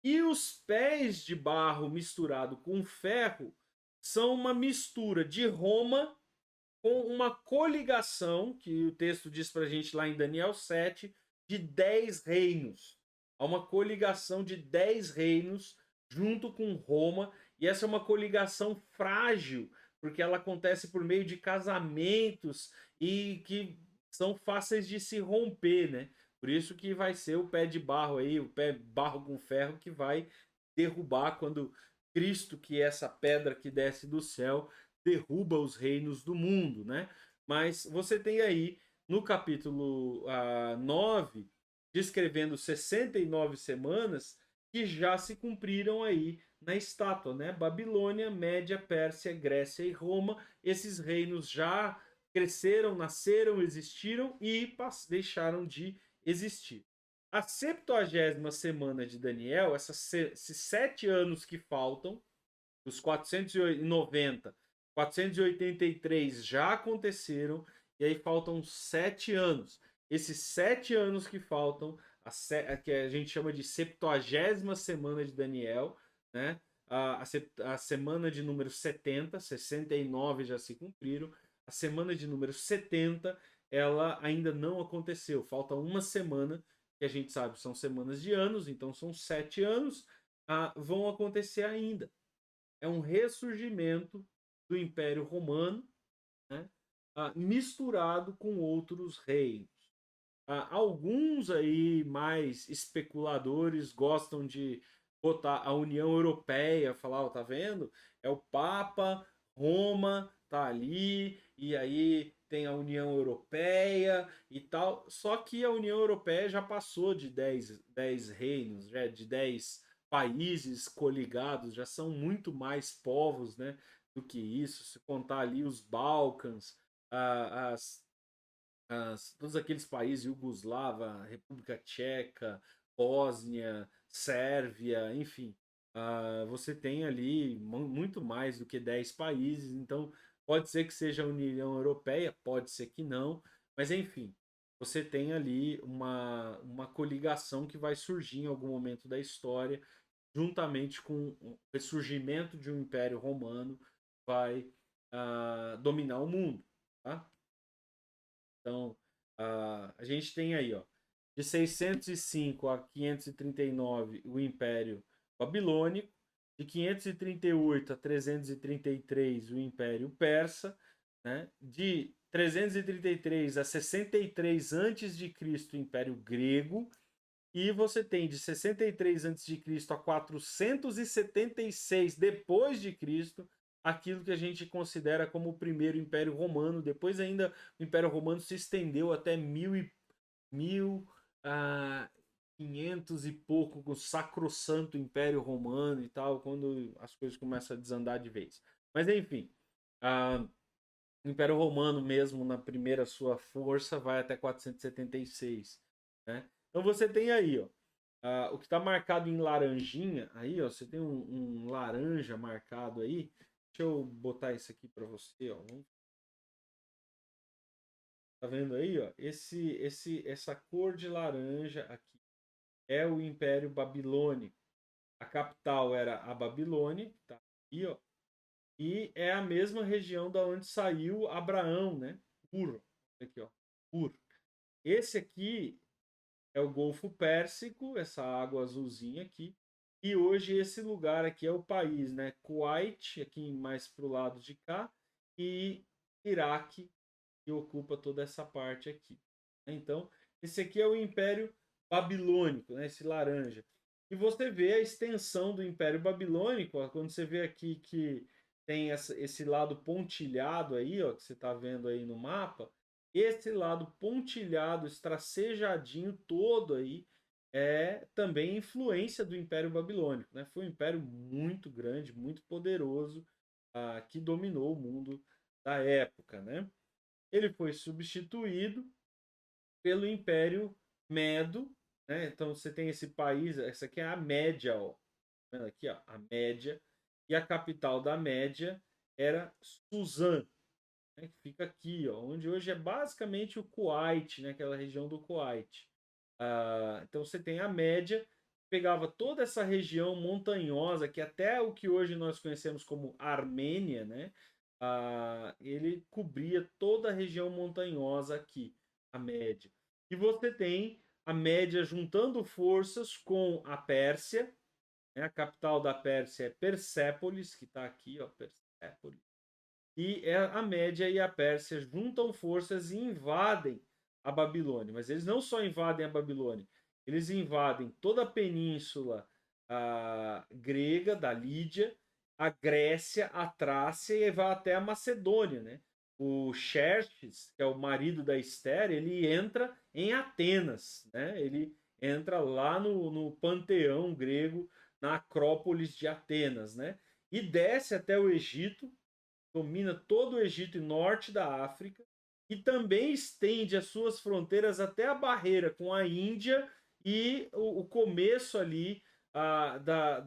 e os pés de barro misturado com ferro são uma mistura de Roma com uma coligação, que o texto diz para a gente lá em Daniel 7, de 10 reinos. Há uma coligação de 10 reinos junto com Roma, e essa é uma coligação frágil, porque ela acontece por meio de casamentos e que são fáceis de se romper, né? Por isso que vai ser o pé de barro aí, o pé barro com ferro que vai derrubar quando Cristo, que é essa pedra que desce do céu, derruba os reinos do mundo, né? Mas você tem aí no capítulo 9, descrevendo 69 semanas que já se cumpriram aí na estátua, né? Babilônia, Média, Pérsia, Grécia e Roma, esses reinos já cresceram, nasceram, existiram e deixaram de existir. A 70ª semana de Daniel, esses 7 anos que faltam, os 490, 483 já aconteceram, e aí faltam 7 anos. Esses 7 anos que faltam, que a gente chama de 70ª semana de Daniel, né? A semana de número 70, 69 já se cumpriram, a semana de número 70, ela ainda não aconteceu. Falta uma semana, que a gente sabe são semanas de anos, então são 7 anos, vão acontecer ainda. É um ressurgimento do Império Romano, né, misturado com outros reinos. Alguns aí mais especuladores gostam de botar a União Europeia, falar, tá vendo? É o Papa, Roma tá ali, e aí tem a União Europeia e tal. Só que a União Europeia já passou de 10 reinos, de 10 países coligados, já são muito mais povos, né, do que isso. Se contar ali os Balcãs, as todos aqueles países, Iugoslava, República Tcheca, Bósnia, Sérvia, enfim, você tem ali muito mais do que 10 países, então pode ser que seja a União Europeia, pode ser que não, mas enfim, você tem ali uma coligação que vai surgir em algum momento da história, juntamente com o ressurgimento de um Império Romano, vai dominar o mundo, tá? Então, a gente tem aí, ó, de 605 a 539 o Império Babilônico, De 538 a 333, o Império Persa, né? De 333 a 63 antes de Cristo, o Império Grego, e você tem de 63 antes de Cristo a 476 depois de Cristo, aquilo que a gente considera como o primeiro Império Romano. Depois ainda o Império Romano se estendeu até mil, 500 e pouco, com o sacrossanto Império Romano e tal, quando as coisas começam a desandar de vez. Mas enfim, o Império Romano mesmo, na primeira sua força, vai até 476, né? Então você tem aí, ó, o que está marcado em laranjinha, aí, ó, você tem um laranja marcado aí. Deixa eu botar isso aqui para você, ó. Tá vendo aí, ó? Essa cor de laranja aqui é o Império Babilônico. A capital era a Babilônia, que tá aqui, ó. E é a mesma região da onde saiu Abraão, né? Ur, aqui, ó. Ur. Esse aqui é o Golfo Pérsico, essa água azulzinha aqui. E hoje esse lugar aqui é o país, né? Kuwait, aqui mais pro lado de cá, e Iraque, que ocupa toda essa parte aqui. Então, esse aqui é o Império Babilônico, né? Esse laranja. E você vê a extensão do Império Babilônico, ó, quando você vê aqui que tem esse lado pontilhado aí, ó, que você está vendo aí no mapa, esse lado pontilhado, estracejadinho todo aí, é também influência do Império Babilônico, né? Foi um império muito grande, muito poderoso, que dominou o mundo da época, né? Ele foi substituído pelo Império Medo, né? Então você tem esse país, essa aqui é a Média, ó. Aqui, ó, a Média, e a capital da Média era Suzã, né? Que fica aqui, ó, onde hoje é basicamente o Kuwait, né? Aquela região do Kuwait. Então você tem a Média, pegava toda essa região montanhosa, que até o que hoje nós conhecemos como Armênia, né? Ele cobria toda a região montanhosa aqui, a Média. E você tem a Média juntando forças com a Pérsia, né? A capital da Pérsia é Persépolis, que está aqui, ó, Persépolis. E a Média e a Pérsia juntam forças e invadem a Babilônia. Mas eles não só invadem a Babilônia, eles invadem toda a península grega, da Lídia, a Grécia, a Trácia e vai até a Macedônia, né? O Xerxes, que é o marido da Esther, ele entra em Atenas, né? Ele entra lá no panteão grego, na Acrópolis de Atenas, né? E desce até o Egito, domina todo o Egito e norte da África, e também estende as suas fronteiras até a barreira com a Índia e o começo ali da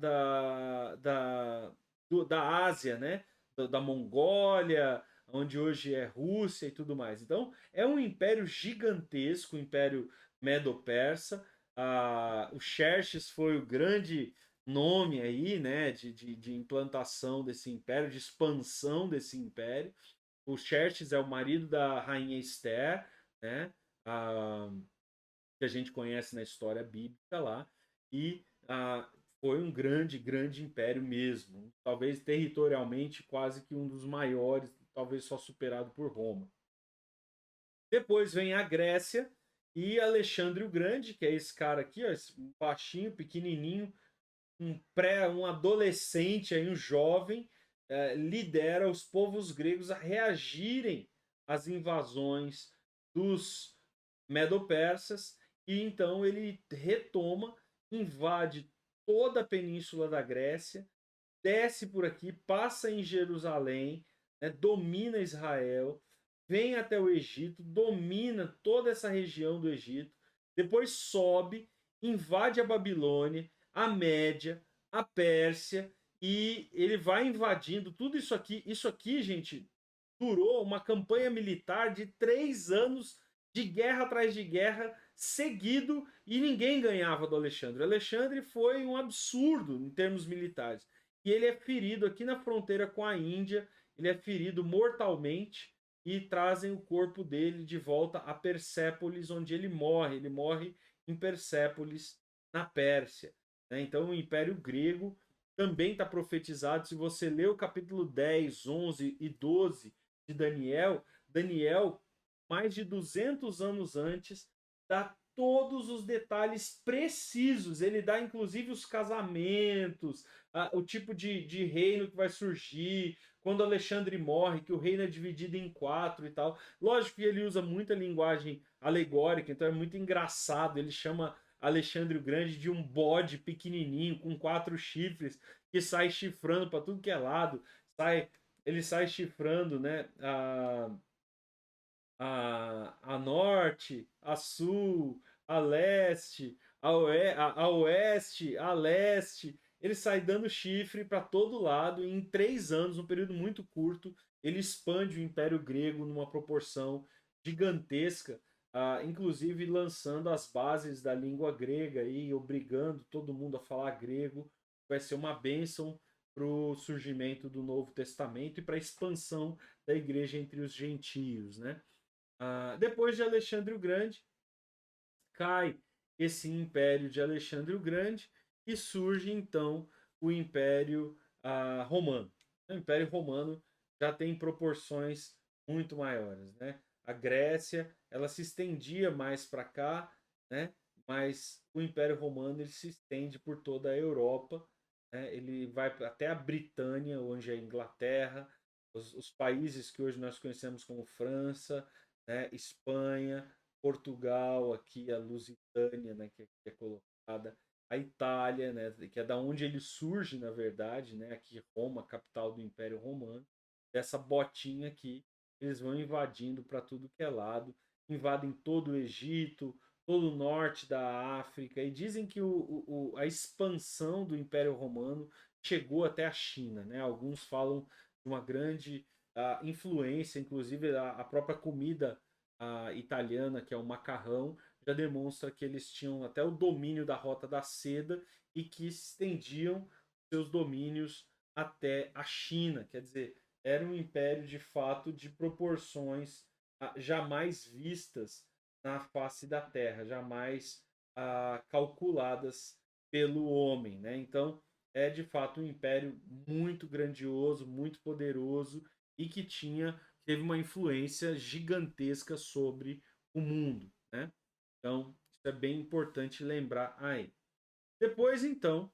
Ásia, né? Da Mongólia, onde hoje é Rússia e tudo mais. Então, é um império gigantesco, o Império Medo-Persa. O Xerxes foi o grande nome aí, né, de implantação desse império, de expansão desse império. O Xerxes é o marido da rainha Esther, né, que a gente conhece na história bíblica lá, e foi um grande, grande império mesmo, talvez territorialmente quase que um dos maiores, talvez só superado por Roma. Depois vem a Grécia e Alexandre o Grande, que é esse cara aqui, ó, esse baixinho, pequenininho, um adolescente, aí, um jovem, lidera os povos gregos a reagirem às invasões dos medo-persas, e então ele retoma, invade toda a península da Grécia, desce por aqui, passa em Jerusalém, né, domina Israel, vem até o Egito, domina toda essa região do Egito, depois sobe, invade a Babilônia, a Média, a Pérsia, e ele vai invadindo tudo isso aqui. Isso aqui, gente, durou uma campanha militar de 3 anos, de guerra atrás de guerra, seguido, e ninguém ganhava do Alexandre. O Alexandre foi um absurdo em termos militares. E ele é ferido aqui na fronteira com a Índia, ele é ferido mortalmente, e trazem o corpo dele de volta a Persépolis, onde ele morre. Ele morre em Persépolis, na Pérsia. Então, o Império Grego também está profetizado. Se você ler o capítulo 10, 11 e 12 de Daniel, Daniel, mais de 200 anos antes, dá todos os detalhes precisos. Ele dá inclusive os casamentos, o tipo de reino que vai surgir, quando Alexandre morre, que o reino é dividido em quatro e tal. Lógico que ele usa muita linguagem alegórica, então é muito engraçado. Ele chama Alexandre o Grande de um bode pequenininho com 4 chifres que sai chifrando para tudo que é lado. Ele sai chifrando, né? A norte, a sul, a leste, a oeste, a leste. Ele sai dando chifre para todo lado e em 3 anos, um período muito curto, ele expande o Império Grego numa proporção gigantesca, inclusive lançando as bases da língua grega e obrigando todo mundo a falar grego. Vai ser uma bênção para o surgimento do Novo Testamento e para a expansão da igreja entre os gentios, né? Depois de Alexandre o Grande, cai esse império de Alexandre o Grande e surge então o Império Romano. O Império Romano já tem proporções muito maiores, né? A Grécia, ela se estendia mais para cá, né? Mas o Império Romano ele se estende por toda a Europa, né? Ele vai até a Britânia, onde é a Inglaterra, os países que hoje nós conhecemos como França, né? Espanha, Portugal, aqui a Lusitânia, né, que é colocada, a Itália, né, que é da onde ele surge, na verdade, né, aqui Roma, capital do Império Romano, dessa botinha aqui, eles vão invadindo para tudo que é lado, invadem todo o Egito, todo o norte da África, e dizem que a expansão do Império Romano chegou até a China, né? Alguns falam de uma grande influência, inclusive a própria comida italiana, que é o macarrão, já demonstra que eles tinham até o domínio da Rota da Seda e que estendiam seus domínios até a China. Quer dizer, era um império de fato de proporções jamais vistas na face da Terra, jamais calculadas pelo homem, né? Então, é de fato um império muito grandioso, muito poderoso e que teve uma influência gigantesca sobre o mundo, né? Então, isso é bem importante lembrar aí. Depois, então,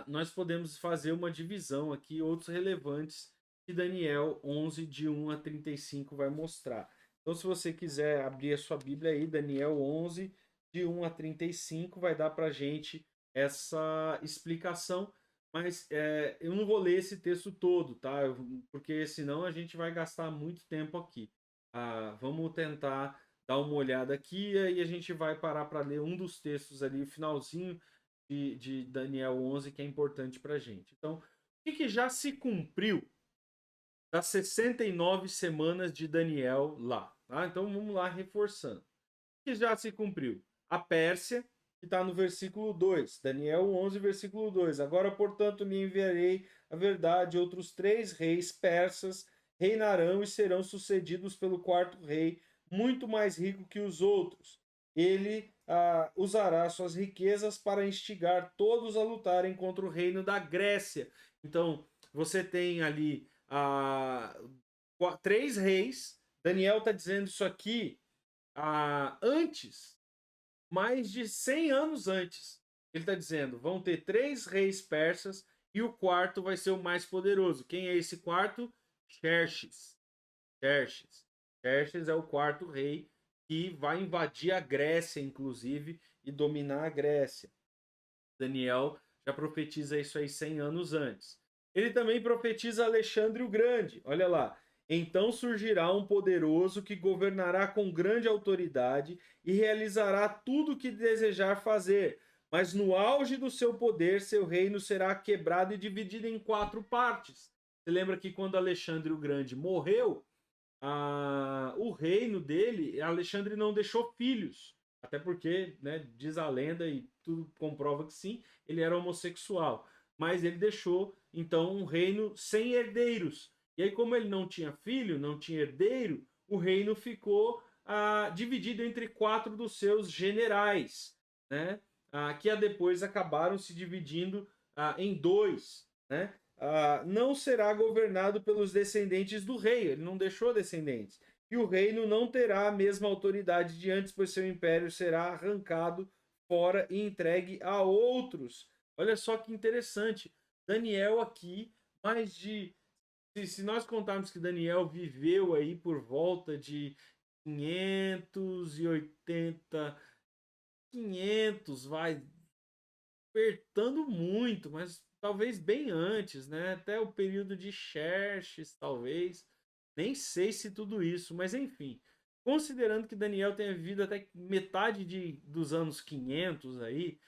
nós podemos fazer uma divisão aqui, outros relevantes que Daniel 11, de 1 a 35 vai mostrar. Então, se você quiser abrir a sua Bíblia aí, Daniel 11, de 1 a 35, vai dar para a gente essa explicação, mas eu não vou ler esse texto todo, tá? Porque senão a gente vai gastar muito tempo aqui. Vamos tentar dar uma olhada aqui e a gente vai parar para ler um dos textos ali, o finalzinho de Daniel 11, que é importante para a gente. Então, o que já se cumpriu das 69 semanas de Daniel lá? Tá? Então, vamos lá reforçando. O que já se cumpriu? A Pérsia, que está no versículo 2. Daniel 11, versículo 2. Agora, portanto, lhe enviarei a verdade. Outros 3 reis persas reinarão e serão sucedidos pelo quarto rei, muito mais rico que os outros. Ele usará suas riquezas para instigar todos a lutarem contra o reino da Grécia. Então, você tem ali 3 reis. Daniel está dizendo isso aqui antes, mais de 100 anos antes. Ele está dizendo, vão ter 3 reis persas e o quarto vai ser o mais poderoso. Quem é esse quarto? Xerxes. Xerxes. Xerxes é o quarto rei que vai invadir a Grécia, inclusive, e dominar a Grécia. Daniel já profetiza isso aí 100 anos antes. Ele também profetiza Alexandre o Grande. Olha lá. Então surgirá um poderoso que governará com grande autoridade e realizará tudo o que desejar fazer. Mas no auge do seu poder, seu reino será quebrado e dividido em 4 partes. Você lembra que quando Alexandre o Grande morreu, o reino dele, Alexandre não deixou filhos. Até porque, né, diz a lenda e tudo comprova que sim, ele era homossexual. Mas ele deixou, então, um reino sem herdeiros. E aí, como ele não tinha filho, não tinha herdeiro, o reino ficou dividido entre 4 dos seus generais, né? Que depois acabaram se dividindo em 2, né? Não será governado pelos descendentes do rei, ele não deixou descendentes. E o reino não terá a mesma autoridade de antes, pois seu império será arrancado fora e entregue a outros. Olha só que interessante. Daniel aqui, mais de. Se nós contarmos que Daniel viveu aí por volta de 580, 500, vai apertando muito, mas talvez bem antes, né? Até o período de Xerxes, talvez. Nem sei se tudo isso, mas enfim. Considerando que Daniel tenha vivido até metade dos anos 500 aí,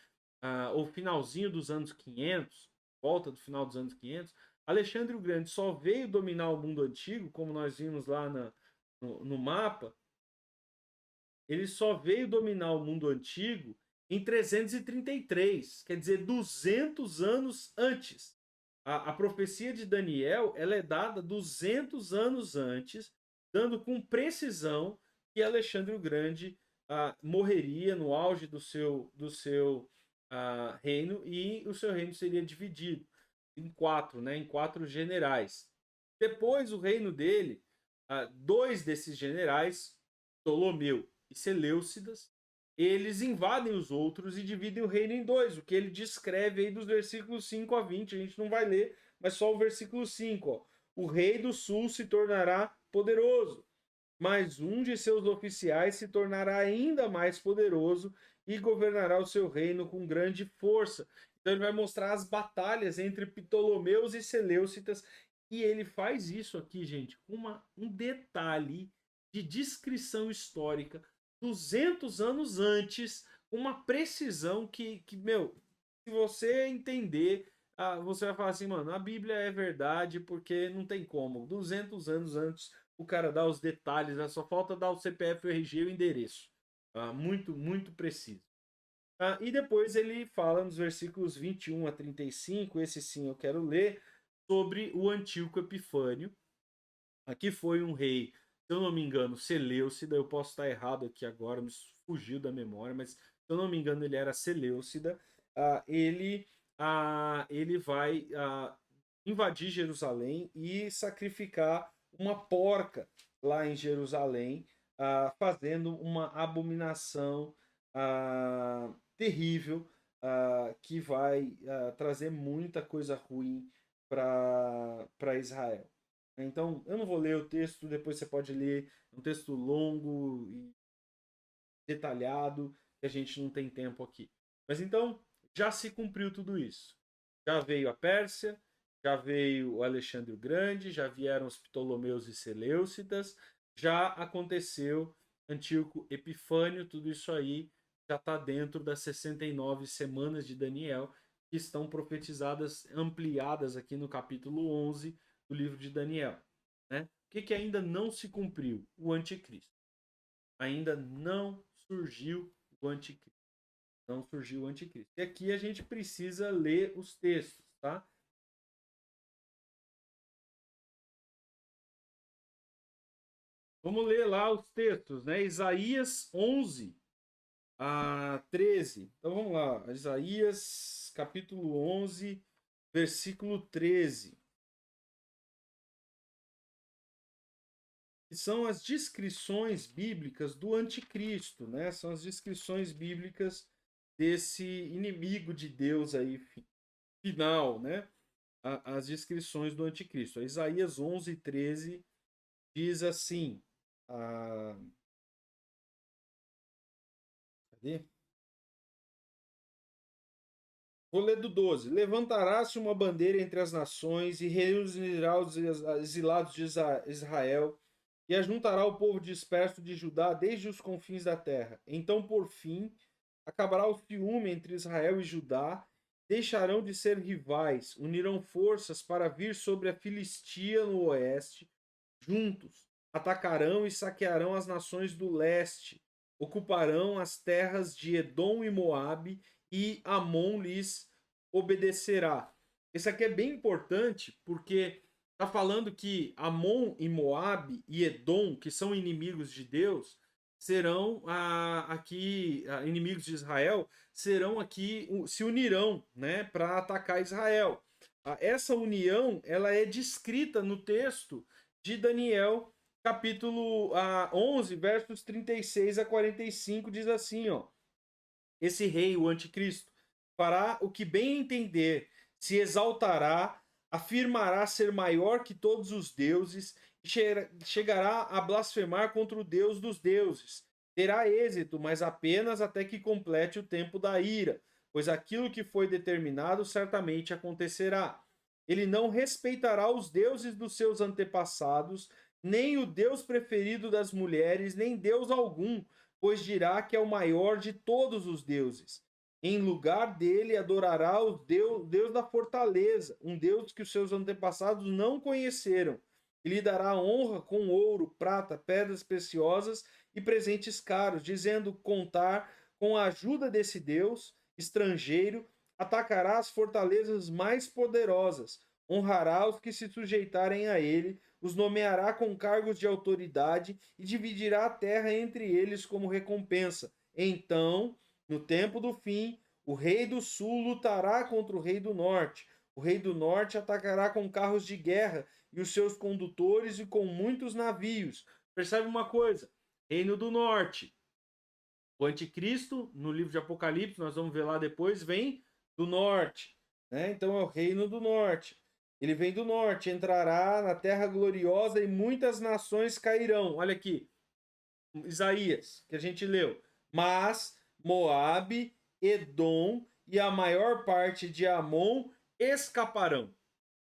ou finalzinho dos anos 500, volta do final dos anos 500, Alexandre o Grande só veio dominar o mundo antigo, como nós vimos lá no mapa, ele só veio dominar o mundo antigo em 333, quer dizer, 200 anos antes. A profecia de Daniel ela é dada 200 anos antes, dando com precisão que Alexandre o Grande morreria no auge do seu reino, e o seu reino seria dividido em quatro, né, em quatro generais. Depois, o reino dele, dois desses generais, Ptolomeu e Seleucidas, eles invadem os outros e dividem o reino em dois, o que ele descreve aí dos versículos 5 a 20. A gente não vai ler, mas só o versículo 5. Ó. O rei do sul se tornará poderoso, mas um de seus oficiais se tornará ainda mais poderoso e governará o seu reino com grande força. Então ele vai mostrar as batalhas entre Ptolomeus e Seleucidas, e ele faz isso aqui, gente, com um detalhe de descrição histórica 200 anos antes, uma precisão que meu, se você entender, você vai falar assim, mano, a Bíblia é verdade porque não tem como. 200 anos antes o cara dá os detalhes, só falta dar o CPF, o RG e o endereço. Muito, muito preciso. E depois ele fala nos versículos 21 a 35, esse sim eu quero ler, sobre o Antíoco Epifânio. Aqui foi um rei, se eu não me engano, Seleucida, eu posso estar errado aqui agora, me fugiu da memória, mas se eu não me engano ele era Seleucida. Ele vai invadir Jerusalém e sacrificar uma porca lá em Jerusalém, fazendo uma abominação terrível, que vai trazer muita coisa ruim para Israel. Então, eu não vou ler o texto, depois você pode ler. É um texto longo e detalhado, que a gente não tem tempo aqui. Mas então, já se cumpriu tudo isso. Já veio a Pérsia, já veio o Alexandre o Grande, já vieram os Ptolomeus e Seleucidas, já aconteceu Antíoco Epifânio, tudo isso aí já está dentro das 69 semanas de Daniel, que estão profetizadas, ampliadas aqui no capítulo 11 do livro de Daniel. Né? O que ainda não se cumpriu? O anticristo. Ainda não surgiu o anticristo. Não surgiu o anticristo. E aqui a gente precisa ler os textos, tá? Vamos ler lá os textos, né? Isaías 11 a 13. Então vamos lá. Isaías capítulo 11, versículo 13. Que são as descrições bíblicas do anticristo, né? São as descrições bíblicas desse inimigo de Deus aí final, né? As descrições do anticristo. A Isaías 11, 13 diz assim, cadê? Vou ler do 12. Levantará-se uma bandeira entre as nações e reunirá os exilados de Israel e ajuntará o povo disperso de Judá desde os confins da terra. Então, por fim, acabará o ciúme entre Israel e Judá, deixarão de ser rivais, unirão forças para vir sobre a Filistia no oeste, juntos, atacarão e saquearão as nações do leste, ocuparão as terras de Edom e Moabe, e Amon lhes obedecerá. Isso aqui é bem importante porque está falando que Amon e Moabe e Edom, que são inimigos de Deus, serão inimigos de Israel, serão aqui, se unirão, né, para atacar Israel. Essa união, ela é descrita no texto de Daniel, capítulo 11, versos 36 a 45, diz assim, ó: esse rei, o anticristo, fará o que bem entender, se exaltará, afirmará ser maior que todos os deuses, e chegará a blasfemar contra o Deus dos deuses. Terá êxito, mas apenas até que complete o tempo da ira, pois aquilo que foi determinado certamente acontecerá. Ele não respeitará os deuses dos seus antepassados, nem o Deus preferido das mulheres, nem Deus algum, pois dirá que é o maior de todos os deuses. Em lugar dele adorará o Deus da fortaleza, um Deus que os seus antepassados não conheceram, e lhe dará honra com ouro, prata, pedras preciosas e presentes caros, dizendo contar com a ajuda desse Deus estrangeiro, atacará as fortalezas mais poderosas, honrará os que se sujeitarem a ele, os nomeará com cargos de autoridade e dividirá a terra entre eles como recompensa. Então, no tempo do fim, o rei do sul lutará contra o rei do norte. O rei do norte atacará com carros de guerra e os seus condutores e com muitos navios. Percebe uma coisa? Reino do norte. O anticristo, no livro de Apocalipse, nós vamos ver lá depois, vem do norte. Né? Então é o reino do norte. Ele vem do norte, entrará na terra gloriosa e muitas nações cairão. Olha aqui, Isaías, que a gente leu. Mas Moabe, Edom e a maior parte de Amon escaparão.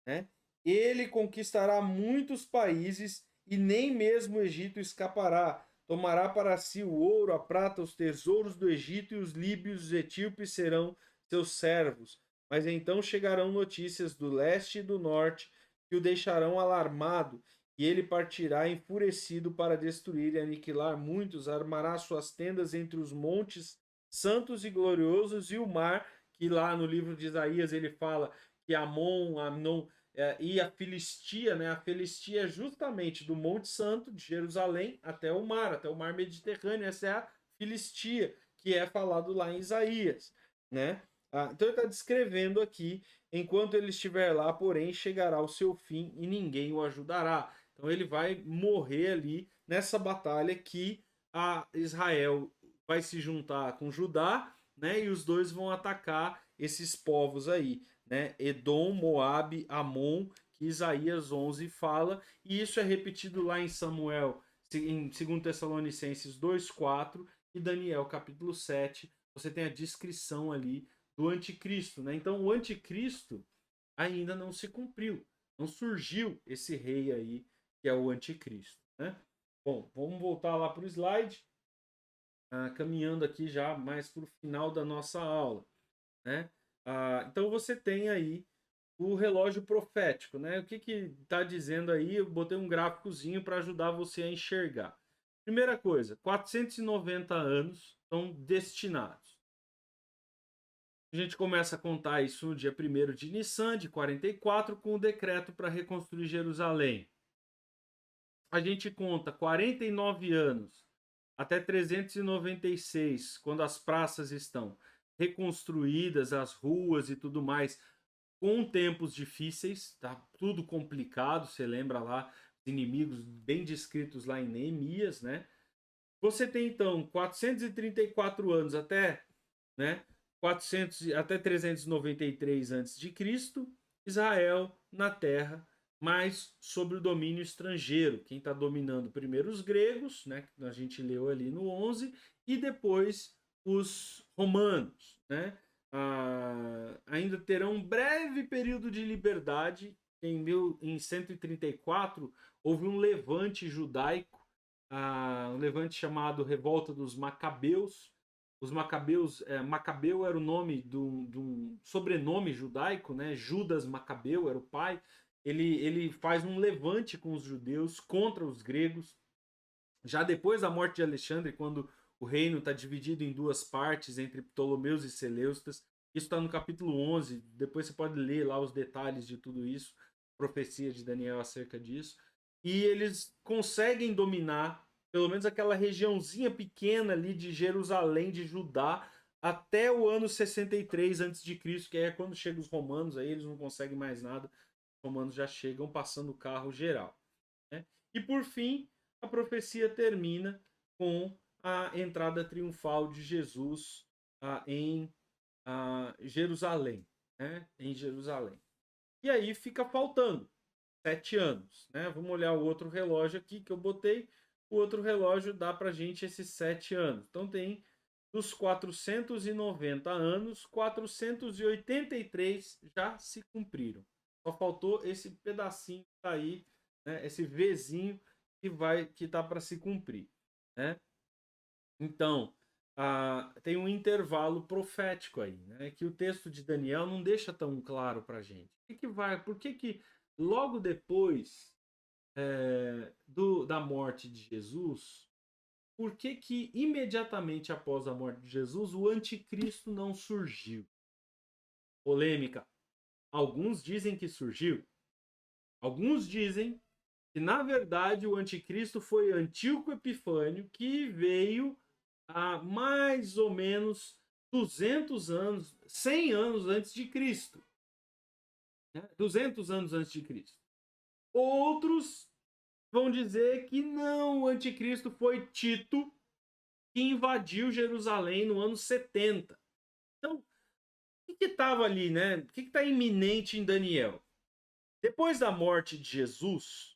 Né? Ele conquistará muitos países e nem mesmo o Egito escapará. Tomará para si o ouro, a prata, os tesouros do Egito, e os líbios, os etíopes serão seus servos. Mas então chegarão notícias do leste e do norte que o deixarão alarmado, e ele partirá enfurecido para destruir e aniquilar muitos, armará suas tendas entre os montes santos e gloriosos e o mar, que lá no livro de Isaías ele fala que Amon, Amnon e a Filistia, né? A Filistia é justamente do Monte Santo, de Jerusalém, até o mar Mediterrâneo. Essa é a Filistia, que é falado lá em Isaías, né? Então ele está descrevendo aqui, enquanto ele estiver lá, porém, chegará o seu fim e ninguém o ajudará. Então ele vai morrer ali nessa batalha que a Israel vai se juntar com Judá, né? E os dois vão atacar esses povos aí, né? Edom, Moabe, Amon, que Isaías 11 fala, e isso é repetido lá em Samuel, em 2 Tessalonicenses 2:4 e Daniel capítulo 7. Você tem a descrição ali do anticristo, né? Então o anticristo ainda não se cumpriu, não surgiu esse rei aí que é o anticristo, né? Bom, vamos voltar lá para o slide, caminhando aqui já mais para o final da nossa aula, né? Então você tem aí o relógio profético, né? O que está dizendo aí? Eu botei um gráficozinho para ajudar você a enxergar. Primeira coisa, 490 anos estão destinados. A gente começa a contar isso no dia 1º de Nissan, de 44, com o decreto para reconstruir Jerusalém. A gente conta 49 anos até 396, quando as praças estão reconstruídas, as ruas e tudo mais, com tempos difíceis, tá tudo complicado, você lembra lá, os inimigos bem descritos lá em Neemias, né? Você tem então 434 anos até, né, 400 até 393 a.C., Israel na terra, mas sobre o domínio estrangeiro. Quem está dominando primeiro os gregos, né, que a gente leu ali no 11, e depois os romanos, né? Ainda terão um breve período de liberdade. Em 134 houve um levante judaico, um levante chamado Revolta dos Macabeus. Os Macabeus, Macabeu era o nome de um sobrenome judaico, né? Judas Macabeu era o pai. Ele faz um levante com os judeus contra os gregos. Já depois da morte de Alexandre, quando o reino está dividido em duas partes, entre Ptolomeus e Seleucidas. Isso está no capítulo 11. Depois você pode ler lá os detalhes de tudo isso, profecia de Daniel acerca disso. E eles conseguem dominar pelo menos aquela regiãozinha pequena ali de Jerusalém, de Judá, até o ano 63 a.C., que é quando chegam os romanos, aí eles não conseguem mais nada, os romanos já chegam passando o carro geral. Né? E por fim, a profecia termina com a entrada triunfal de Jesus em Jerusalém. Né? Em Jerusalém. E aí fica faltando 7 anos. Né? Vamos olhar o outro relógio aqui que eu botei. O outro relógio dá para gente esses 7 anos. Então tem dos 490 anos, 483 já se cumpriram. Só faltou esse pedacinho aí, né? Esse Vzinho que tá para se cumprir, né? Então, tem um intervalo profético aí, né? Que o texto de Daniel não deixa tão claro para a gente. Por que logo depois da morte de Jesus, por que imediatamente após a morte de Jesus o anticristo não surgiu? Polêmica. Alguns dizem que surgiu. Alguns dizem que, na verdade, o anticristo foi Antíoco Epifânio, que veio há mais ou menos 200 anos, 100 anos antes de Cristo. Né? 200 anos antes de Cristo. Outros vão dizer que não, o anticristo foi Tito, que invadiu Jerusalém no ano 70. Então, o que estava ali, né? O que está iminente em Daniel? Depois da morte de Jesus,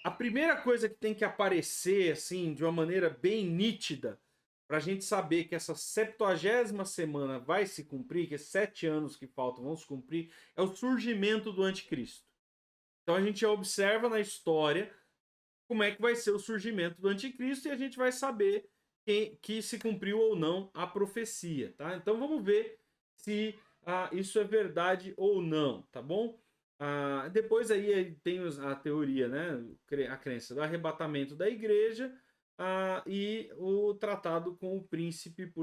a primeira coisa que tem que aparecer, assim, de uma maneira bem nítida, para a gente saber que essa 70ª semana vai se cumprir, que esses 7 anos que faltam vão se cumprir, é o surgimento do anticristo. Então a gente observa na história como é que vai ser o surgimento do anticristo e a gente vai saber que se cumpriu ou não a profecia, tá? Então vamos ver se isso é verdade ou não, tá bom? Depois aí tem a teoria, né? A crença do arrebatamento da igreja e o tratado com o príncipe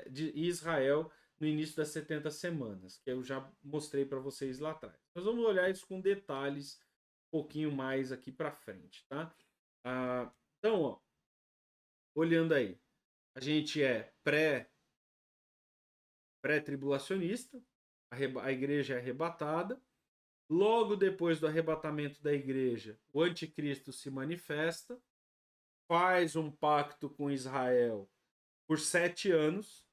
de Israel no início das 70 semanas, que eu já mostrei para vocês lá atrás. Nós vamos olhar isso com detalhes um pouquinho mais aqui para frente, tá? Então, ó, olhando aí, a gente é pré-tribulacionista, a igreja é arrebatada. Logo depois do arrebatamento da igreja, o anticristo se manifesta, faz um pacto com Israel por 7 anos,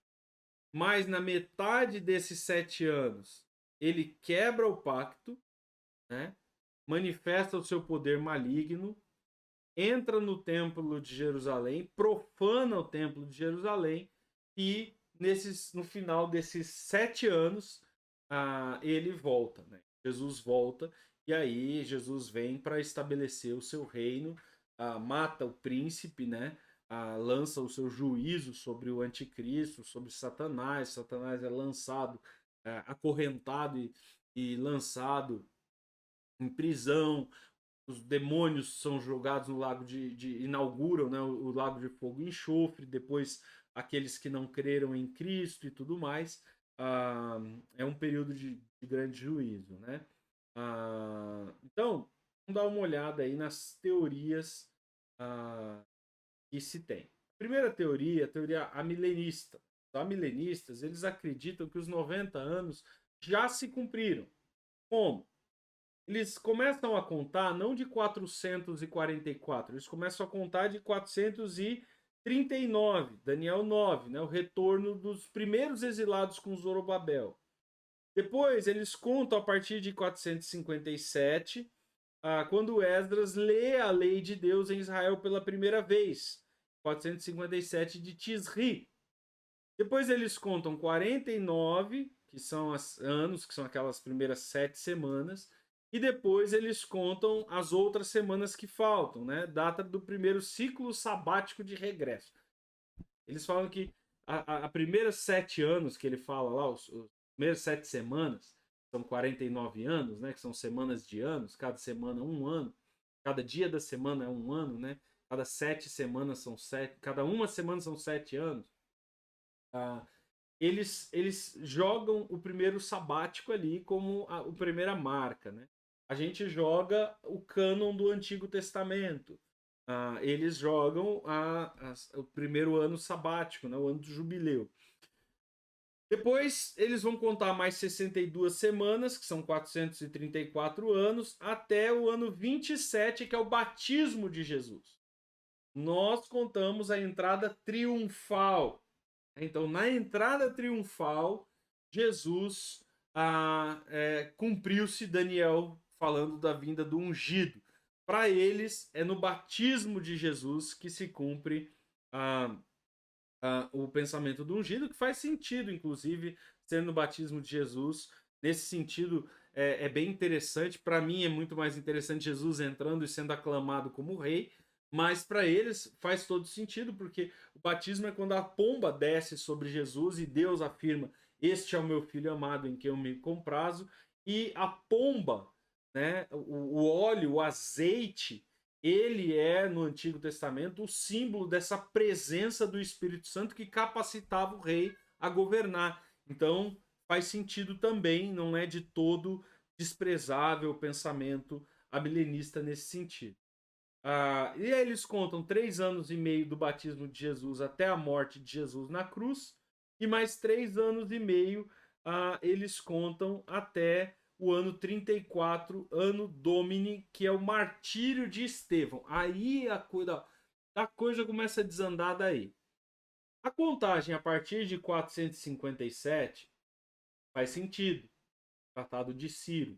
mas na metade desses 7 anos ele quebra o pacto, né? Manifesta o seu poder maligno, entra no templo de Jerusalém, profana o templo de Jerusalém e no final desses 7 anos ele volta, né? Jesus volta e aí Jesus vem para estabelecer o seu reino, mata o príncipe, né? Lança o seu juízo sobre o anticristo, sobre Satanás. Satanás é lançado, acorrentado e lançado em prisão. Os demônios são jogados no lago inauguram, né, o lago de fogo e enxofre, depois aqueles que não creram em Cristo e tudo mais. É um período de grande juízo, né? Então, vamos dar uma olhada aí nas teorias que se tem. Primeira teoria, a teoria amilenista. Os amilenistas, eles acreditam que os 90 anos já se cumpriram. Como? Eles começam a contar não de 444, eles começam a contar de 439, Daniel 9, né, o retorno dos primeiros exilados com Zorobabel. Depois eles contam a partir de 457, quando Esdras lê a lei de Deus em Israel pela primeira vez, 457 de Tisri. Depois eles contam 49, que são anos, que são aquelas primeiras 7 semanas, e depois eles contam as outras semanas que faltam, né? Data do primeiro ciclo sabático de regresso. Eles falam que a primeiros 7 anos que ele fala lá, os primeiras 7 semanas, são 49 anos, né? Que são semanas de anos, cada semana um ano, cada dia da semana é um ano, né? Cada 7 semanas são 7, cada uma semana são 7 anos. Eles jogam o primeiro sabático ali como a primeira marca, né? A gente joga o cânon do Antigo Testamento. eles jogam o primeiro ano sabático, né, o ano do jubileu. Depois eles vão contar mais 62 semanas, que são 434 anos, até o ano 27, que é o batismo de Jesus. Nós contamos a entrada triunfal. Então, na entrada triunfal, Jesus cumpriu-se Daniel falando da vinda do ungido. Para eles, é no batismo de Jesus que se cumpre o pensamento do ungido, que faz sentido, inclusive, ser no batismo de Jesus. Nesse sentido, é bem interessante. Para mim, é muito mais interessante Jesus entrando e sendo aclamado como rei, mas para eles faz todo sentido, porque o batismo é quando a pomba desce sobre Jesus e Deus afirma: Este é o meu filho amado em quem eu me comprazo. E a pomba, né, o óleo, o azeite, ele é, no Antigo Testamento, o símbolo dessa presença do Espírito Santo que capacitava o rei a governar. Então, faz sentido também, não é de todo desprezável o pensamento amilenista nesse sentido. E aí eles contam 3 anos e meio do batismo de Jesus até a morte de Jesus na cruz, e mais 3 anos e meio eles contam até o ano 34, ano Domini, que é o martírio de Estevão. Aí a coisa começa a desandar daí. A contagem a partir de 457 faz sentido. Tratado de Ciro.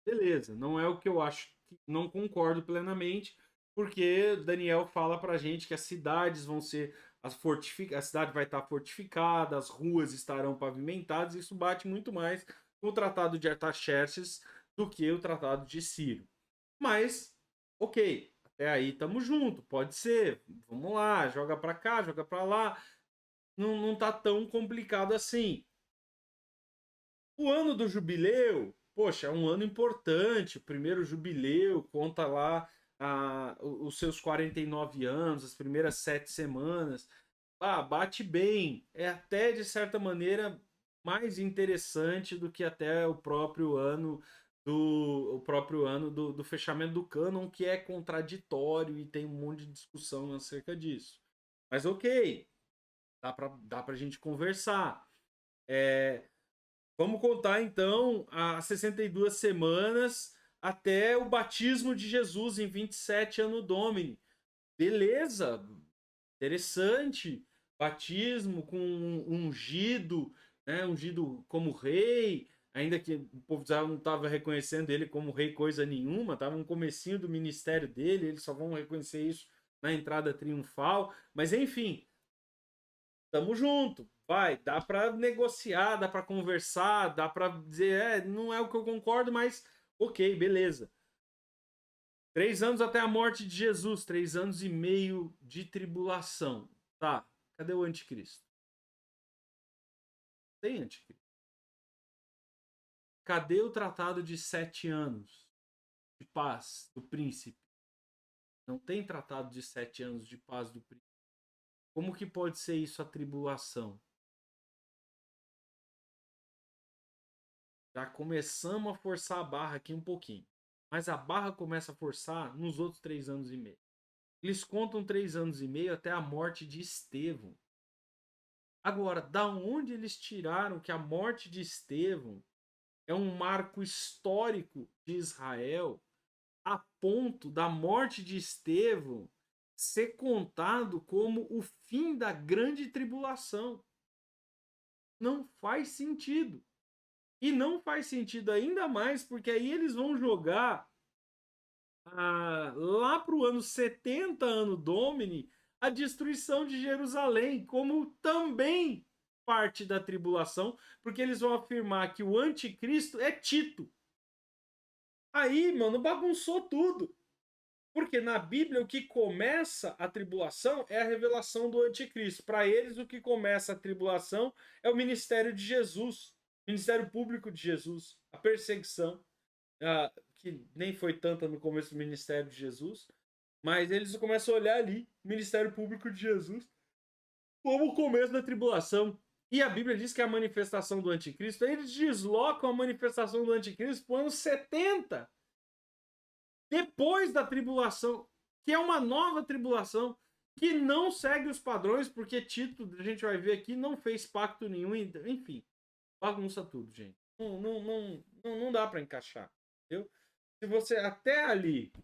Beleza, não é o que eu acho, não concordo plenamente, porque Daniel fala pra gente que as cidades vão ser a cidade vai estar fortificada, as ruas estarão pavimentadas, isso bate muito mais com o Tratado de Artaxerxes do que o Tratado de Ciro. Mas, ok, até aí estamos junto, pode ser, vamos lá, joga para cá, joga para lá, não tá tão complicado assim. O ano do jubileu, poxa, é um ano importante. O primeiro jubileu conta lá os seus 49 anos, as primeiras 7 semanas. Bate bem. É até, de certa maneira, mais interessante do que até o próprio ano do fechamento do cânon, que é contraditório e tem um monte de discussão acerca disso. Mas ok, dá pra gente conversar. Vamos contar então as 62 semanas até o batismo de Jesus em 27 ano Domini. Beleza, interessante. Batismo com ungido, né? Ungido como rei, ainda que o povo não estava reconhecendo ele como rei coisa nenhuma, estava no comecinho do ministério dele, eles só vão reconhecer isso na entrada triunfal. Mas enfim, tamo junto. Vai, dá para negociar, dá para conversar, dá para dizer, não é o que eu concordo, mas ok, beleza. 3 anos até a morte de Jesus, 3 anos e meio de tribulação. Tá, cadê o anticristo? Tem anticristo. Cadê o tratado de 7 anos de paz do príncipe? Não tem tratado de 7 anos de paz do príncipe. Como que pode ser isso a tribulação? Já começamos a forçar a barra aqui um pouquinho. Mas a barra começa a forçar nos outros 3 anos e meio. Eles contam 3 anos e meio até a morte de Estevão. Agora, da onde eles tiraram que a morte de Estevão é um marco histórico de Israel, a ponto da morte de Estevão ser contado como o fim da grande tribulação? Não faz sentido. E não faz sentido ainda mais porque aí eles vão jogar lá para o ano 70, ano Domini, a destruição de Jerusalém, como também parte da tribulação, porque eles vão afirmar que o anticristo é Tito. Aí, mano, bagunçou tudo. Porque na Bíblia o que começa a tribulação é a revelação do anticristo. Para eles, o que começa a tribulação é o ministério de Jesus, o ministério público de Jesus, a perseguição, que nem foi tanta no começo do ministério de Jesus, mas eles começam a olhar ali, o ministério público de Jesus, como o começo da tribulação. E a Bíblia diz que a manifestação do anticristo, eles deslocam a manifestação do anticristo para o ano 70. Depois da tribulação. que é uma nova tribulação, que não segue os padrões, porque Tito, a gente vai ver aqui, não fez pacto nenhum, enfim, bagunça tudo, gente. Não dá para encaixar, entendeu? Se você até ali, o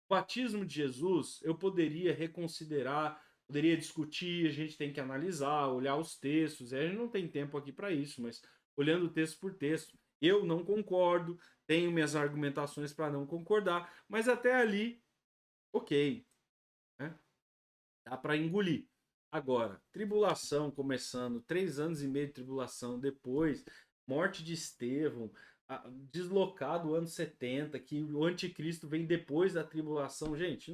batismo de Jesus, eu poderia reconsiderar, poderia discutir, a gente tem que analisar, olhar os textos, a gente não tem tempo aqui para isso, mas olhando texto por texto, eu não concordo, tenho minhas argumentações para não concordar, mas até ali, ok, né? Dá para engolir. Agora, tribulação começando, 3 anos e meio de tribulação depois, morte de Estevão, deslocado ano 70, que o anticristo vem depois da tribulação. Gente,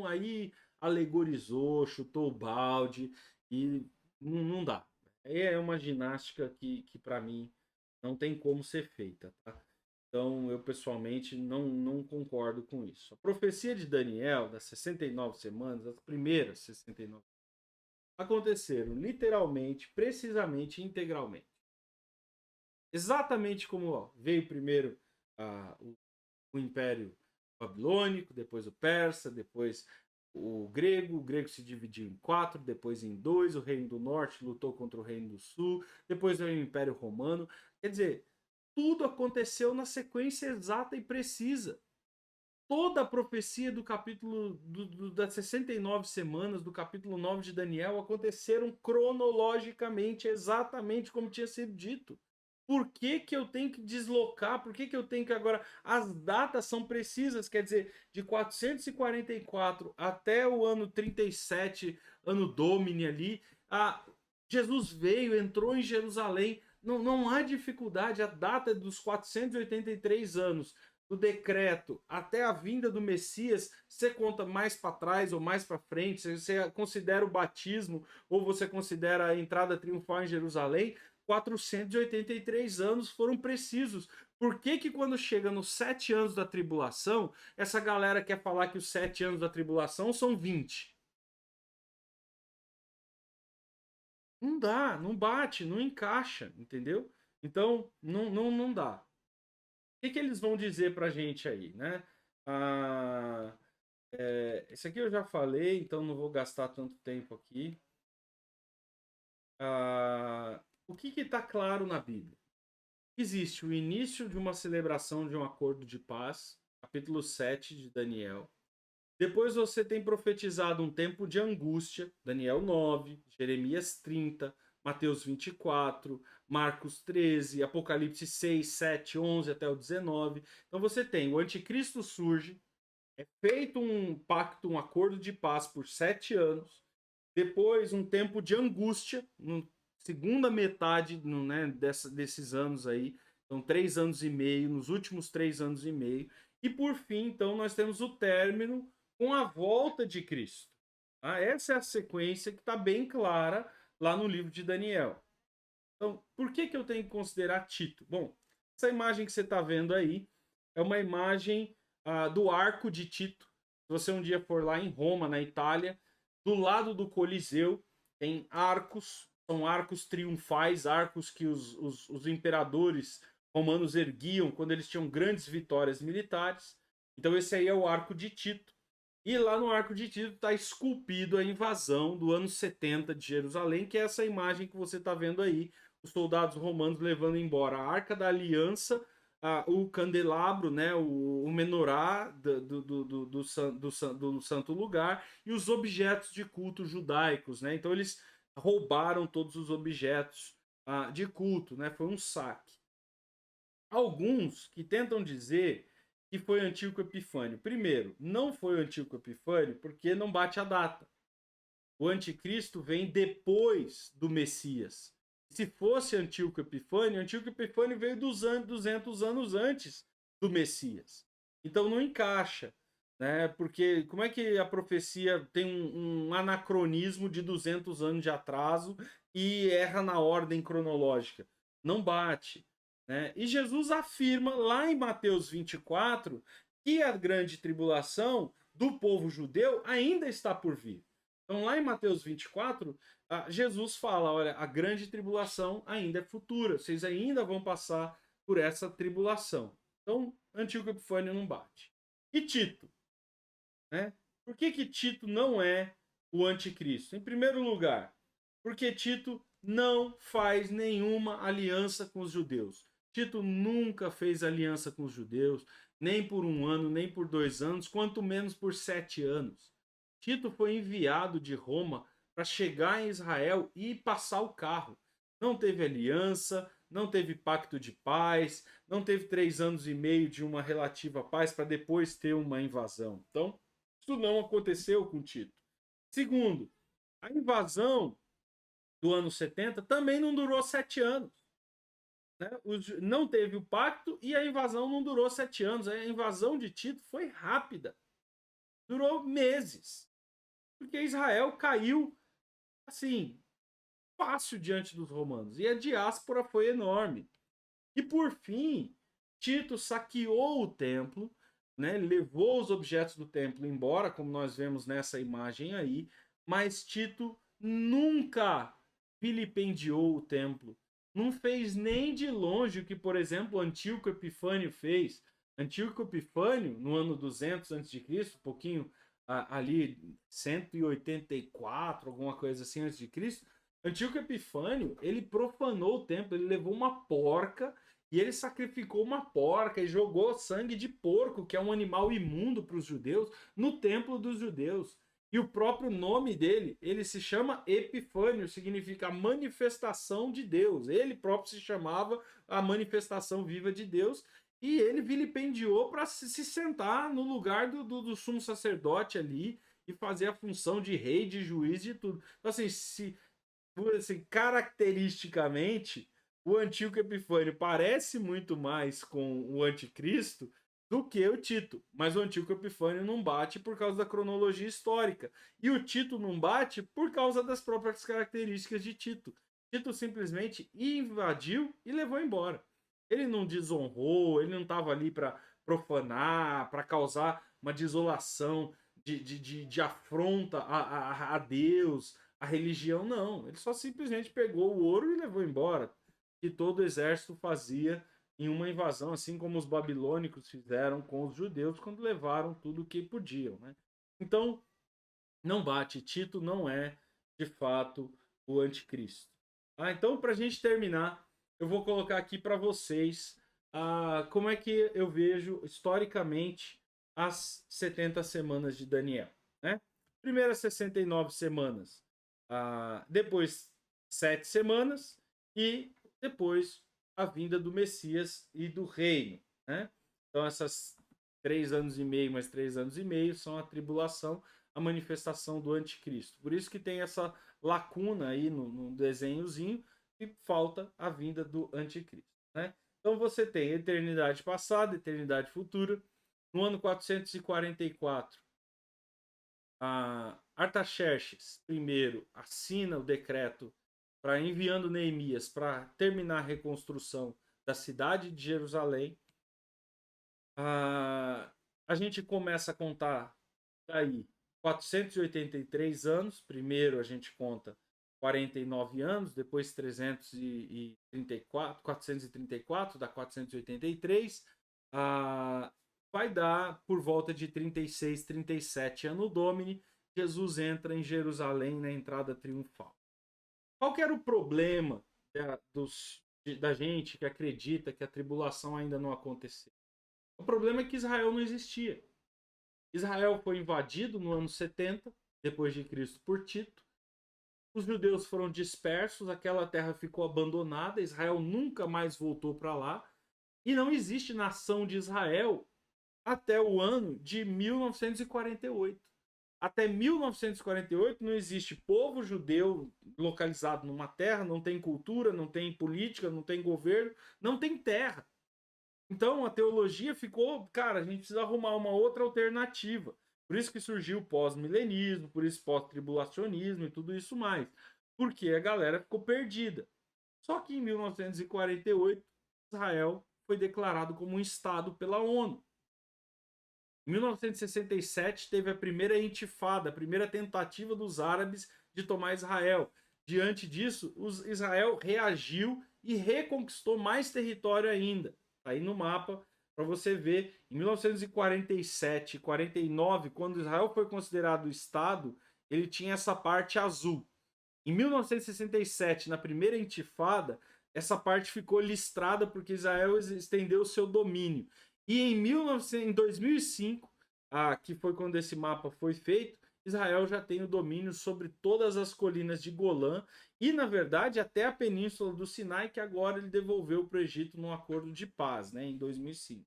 aí alegorizou, chutou o balde e não dá. É uma ginástica que para mim não tem como ser feita, tá? Então, eu pessoalmente não concordo com isso. A profecia de Daniel, das 69 semanas, as primeiras 69, aconteceram literalmente, precisamente, integralmente. Exatamente como veio primeiro o Império Babilônico, depois o Persa, depois o grego se dividiu em 4, depois em 2, o Reino do Norte lutou contra o Reino do Sul, depois veio o Império Romano. Quer dizer, tudo aconteceu na sequência exata e precisa. Toda a profecia do capítulo das 69 semanas, do capítulo 9 de Daniel, aconteceram cronologicamente, exatamente como tinha sido dito. Por que, que eu tenho que deslocar? Por que, que eu tenho que agora... As datas são precisas, quer dizer, de 444 até o ano 37, ano Domini ali, Jesus veio, entrou em Jerusalém. Não há dificuldade, a data dos 483 anos do decreto até a vinda do Messias, você conta mais para trás ou mais para frente, você considera o batismo ou você considera a entrada triunfal em Jerusalém, 483 anos foram precisos. Por que que quando chega nos 7 anos da tribulação, essa galera quer falar que os 7 anos da tribulação são 20? Não dá, não bate, não encaixa, entendeu? Então, não dá. O que eles vão dizer pra gente aí, né? Esse aqui eu já falei, então não vou gastar tanto tempo aqui. O que está claro na Bíblia? Existe o início de uma celebração de um acordo de paz, capítulo 7 de Daniel. Depois você tem profetizado um tempo de angústia, Daniel 9, Jeremias 30, Mateus 24, Marcos 13, Apocalipse 6, 7, 11 até o 19. Então você tem o anticristo surge, é feito um pacto, um acordo de paz por 7 anos, depois um tempo de angústia, segunda metade né, desses anos aí, então 3 anos e meio, nos últimos 3 anos e meio, e por fim, então, nós temos o término com a volta de Cristo. Essa é a sequência que está bem clara lá no livro de Daniel. Então, por que eu tenho que considerar Tito? Bom, essa imagem que você está vendo aí é uma imagem do arco de Tito. Se você um dia for lá em Roma, na Itália, do lado do Coliseu tem arcos, são arcos triunfais, arcos que os imperadores romanos erguiam quando eles tinham grandes vitórias militares. Então esse aí é o arco de Tito. E lá no arco de Tito está esculpido a invasão do ano 70 de Jerusalém, que é essa imagem que você está vendo aí, os soldados romanos levando embora a Arca da Aliança, o candelabro, né, o menorá do santo lugar e os objetos de culto judaicos. Né? Então eles roubaram todos os objetos de culto, né? Foi um saque. Alguns que tentam dizer que foi Antíoco Epifânio. Primeiro, não foi o Antíoco Epifânio porque não bate a data. O anticristo vem depois do Messias. Se fosse Antíoco Epifânio veio 200 anos antes do Messias. Então não encaixa, né? Porque como é que a profecia tem um anacronismo de 200 anos de atraso e erra na ordem cronológica? Não bate. Né? E Jesus afirma lá em Mateus 24 que a grande tribulação do povo judeu ainda está por vir. Então, lá em Mateus 24, Jesus fala: olha, a grande tribulação ainda é futura, vocês ainda vão passar por essa tribulação. Então, Antíoco Epifânio não bate. E Tito? Né? Por que que Tito não é o anticristo? Em primeiro lugar, porque Tito não faz nenhuma aliança com os judeus. Tito nunca fez aliança com os judeus, nem por 1 ano, nem por 2 anos, quanto menos por 7 anos. Tito foi enviado de Roma para chegar em Israel e passar o carro. Não teve aliança, não teve pacto de paz, não teve 3 anos e meio de uma relativa paz para depois ter uma invasão. Então, isso não aconteceu com Tito. Segundo, a invasão do ano 70 também não durou 7 anos. Né? Não teve o pacto e a invasão não durou 7 anos. A invasão de Tito foi rápida. Durou meses. Porque Israel caiu, assim, fácil diante dos romanos. E a diáspora foi enorme. E por fim, Tito saqueou o templo, né? Levou os objetos do templo embora, como nós vemos nessa imagem aí, mas Tito nunca vilipendiou o templo. Não fez nem de longe o que, por exemplo, Antíoco Epifânio fez. Antíoco Epifânio, no ano 200 a.C., um pouquinho ali, 184, alguma coisa assim antes de Cristo, Antíoco Epifânio, ele profanou o templo, ele levou uma porca e ele sacrificou uma porca e jogou sangue de porco, que é um animal imundo para os judeus, no templo dos judeus. E o próprio nome dele, ele se chama Epifânio, significa manifestação de Deus. Ele próprio se chamava a manifestação viva de Deus. E ele vilipendiou para se sentar no lugar do sumo sacerdote ali e fazer a função de rei, de juiz, de tudo. Então, assim, caracteristicamente, o Antíoco Epifânio parece muito mais com o anticristo do que o Tito. Mas o Antíoco Epifânio não bate por causa da cronologia histórica. E o Tito não bate por causa das próprias características de Tito. Tito simplesmente invadiu e levou embora. Ele não desonrou, ele não estava ali para profanar, para causar uma desolação de afronta a Deus, a religião, não. Ele só simplesmente pegou o ouro e levou embora. Que todo o exército fazia em uma invasão, assim como os babilônicos fizeram com os judeus quando levaram tudo o que podiam. Né? Então, não bate. Tito não é, de fato, o anticristo. Então, para a gente terminar, eu vou colocar aqui para vocês como é que eu vejo historicamente as 70 semanas de Daniel. Né? Primeiras 69 semanas, depois 7 semanas e depois a vinda do Messias e do reino. Né? Então, essas 3 anos e meio mais 3 anos e meio são a tribulação, a manifestação do anticristo. Por isso que tem essa lacuna aí no desenhozinho e falta a vinda do anticristo. Né? Então você tem eternidade passada, eternidade futura. No ano 444, Artaxerxes I assina o decreto para enviando Neemias para terminar a reconstrução da cidade de Jerusalém. A gente começa a contar daí 483 anos. Primeiro a gente conta 49 anos, depois 334, 434, dá 483. Vai dar por volta de 36, 37 Anno Domini. Jesus entra em Jerusalém na entrada triunfal. Qual que era o problema da gente que acredita que a tribulação ainda não aconteceu? O problema é que Israel não existia. Israel foi invadido no ano 70, depois de Cristo, por Tito. Os judeus foram dispersos, aquela terra ficou abandonada, Israel nunca mais voltou para lá. E não existe nação de Israel até o ano de 1948. Até 1948 não existe povo judeu localizado numa terra, não tem cultura, não tem política, não tem governo, não tem terra. Então a teologia ficou, cara, a gente precisa arrumar uma outra alternativa. Por isso que surgiu o pós-milenismo, por isso pós-tribulacionismo e tudo isso mais. Porque a galera ficou perdida. Só que em 1948, Israel foi declarado como um Estado pela ONU. Em 1967 teve a primeira intifada, a primeira tentativa dos árabes de tomar Israel. Diante disso, Israel reagiu e reconquistou mais território ainda. Tá aí no mapa, para você ver, em 1947 e 49, quando Israel foi considerado Estado, ele tinha essa parte azul. Em 1967, na primeira intifada, essa parte ficou listrada porque Israel estendeu o seu domínio. E em 2005, que foi quando esse mapa foi feito, Israel já tem o domínio sobre todas as colinas de Golã e, na verdade, até a península do Sinai, que agora ele devolveu para o Egito num acordo de paz, né, em 2005.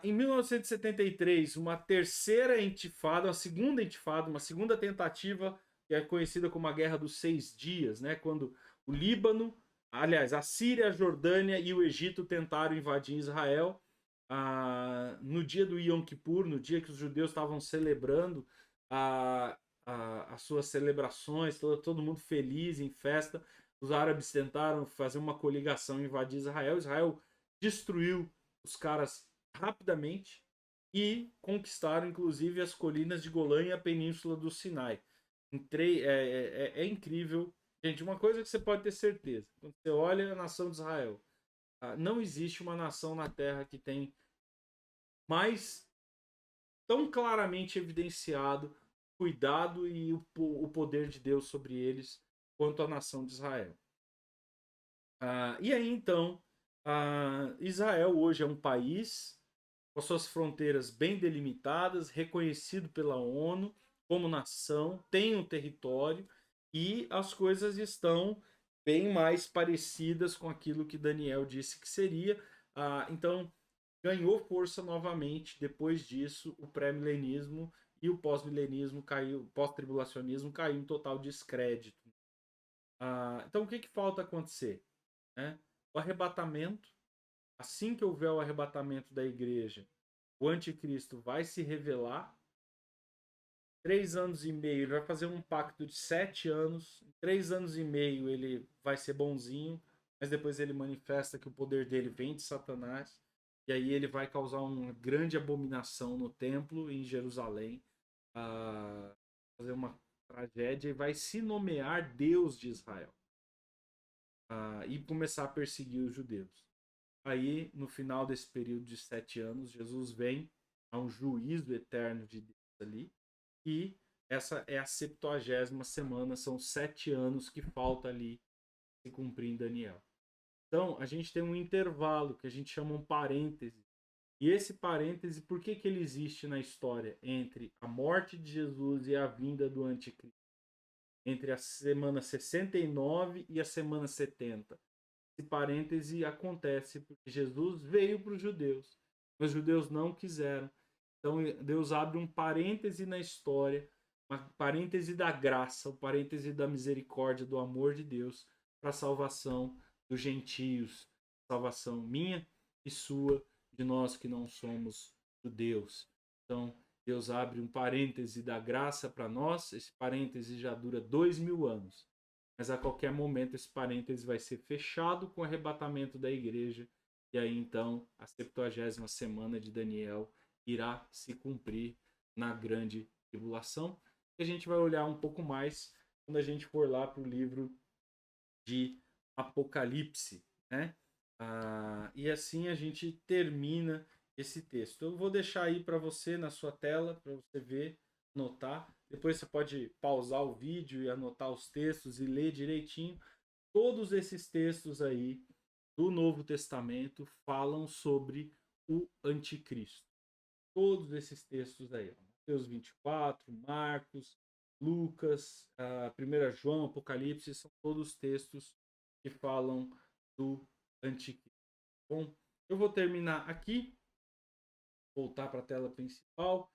Em 1973, uma terceira intifada, uma segunda tentativa, que é conhecida como a Guerra dos Seis Dias, né? Quando o Líbano, aliás, a Síria, a Jordânia e o Egito tentaram invadir Israel. No dia do Yom Kippur, no dia que os judeus estavam celebrando as suas celebrações, todo mundo feliz, em festa, os árabes tentaram fazer uma coligação e invadir Israel. Israel destruiu os caras rapidamente e conquistaram inclusive as colinas de Golã e a península do Sinai. É incrível. Gente, uma coisa que você pode ter certeza, quando você olha a nação de Israel, não existe uma nação na Terra que tem mais tão claramente evidenciado o cuidado e o poder de Deus sobre eles quanto a nação de Israel. E aí então, Israel hoje é um país com suas fronteiras bem delimitadas, reconhecido pela ONU como nação, tem um território e as coisas estão bem mais parecidas com aquilo que Daniel disse que seria. Então, ganhou força novamente depois disso o pré-milenismo e o pós-milenismo caiu, pós-tribulacionismo caiu em total descrédito. Então, o que falta acontecer? Né? O arrebatamento. Assim que houver o arrebatamento da igreja, o anticristo vai se revelar. 3 anos e meio, ele vai fazer um pacto de 7 anos. Em 3 anos e meio ele vai ser bonzinho, mas depois ele manifesta que o poder dele vem de Satanás. E aí ele vai causar uma grande abominação no templo em Jerusalém, fazer uma tragédia e vai se nomear Deus de Israel, e começar a perseguir os judeus. Aí, no final desse período de 7 anos, Jesus vem a um juízo eterno de Deus ali. E essa é a 70ª semana, são 7 anos que falta ali se cumprir em Daniel. Então, a gente tem um intervalo que a gente chama um parêntese. E esse parêntese, por que ele existe na história? Entre a morte de Jesus e a vinda do anticristo. Entre a semana 69 e a semana 70. Esse parêntese acontece porque Jesus veio para os judeus, mas os judeus não quiseram. Então Deus abre um parêntese na história, um parêntese da graça, um parêntese da misericórdia, do amor de Deus para a salvação dos gentios, salvação minha e sua, de nós que não somos judeus. Então Deus abre um parêntese da graça para nós, esse parêntese já dura 2000 anos. Mas a qualquer momento esse parênteses vai ser fechado com o arrebatamento da igreja. E aí então a 70ª semana de Daniel irá se cumprir na grande tribulação. E a gente vai olhar um pouco mais quando a gente for lá para o livro de Apocalipse, né? E assim a gente termina esse texto. Eu vou deixar aí para você na sua tela, para você ver, anotar. Depois você pode pausar o vídeo e anotar os textos e ler direitinho. Todos esses textos aí do Novo Testamento falam sobre o anticristo. Todos esses textos aí. Mateus 24, Marcos, Lucas, 1 João, Apocalipse, são todos textos que falam do anticristo. Bom, eu vou terminar aqui, voltar para a tela principal.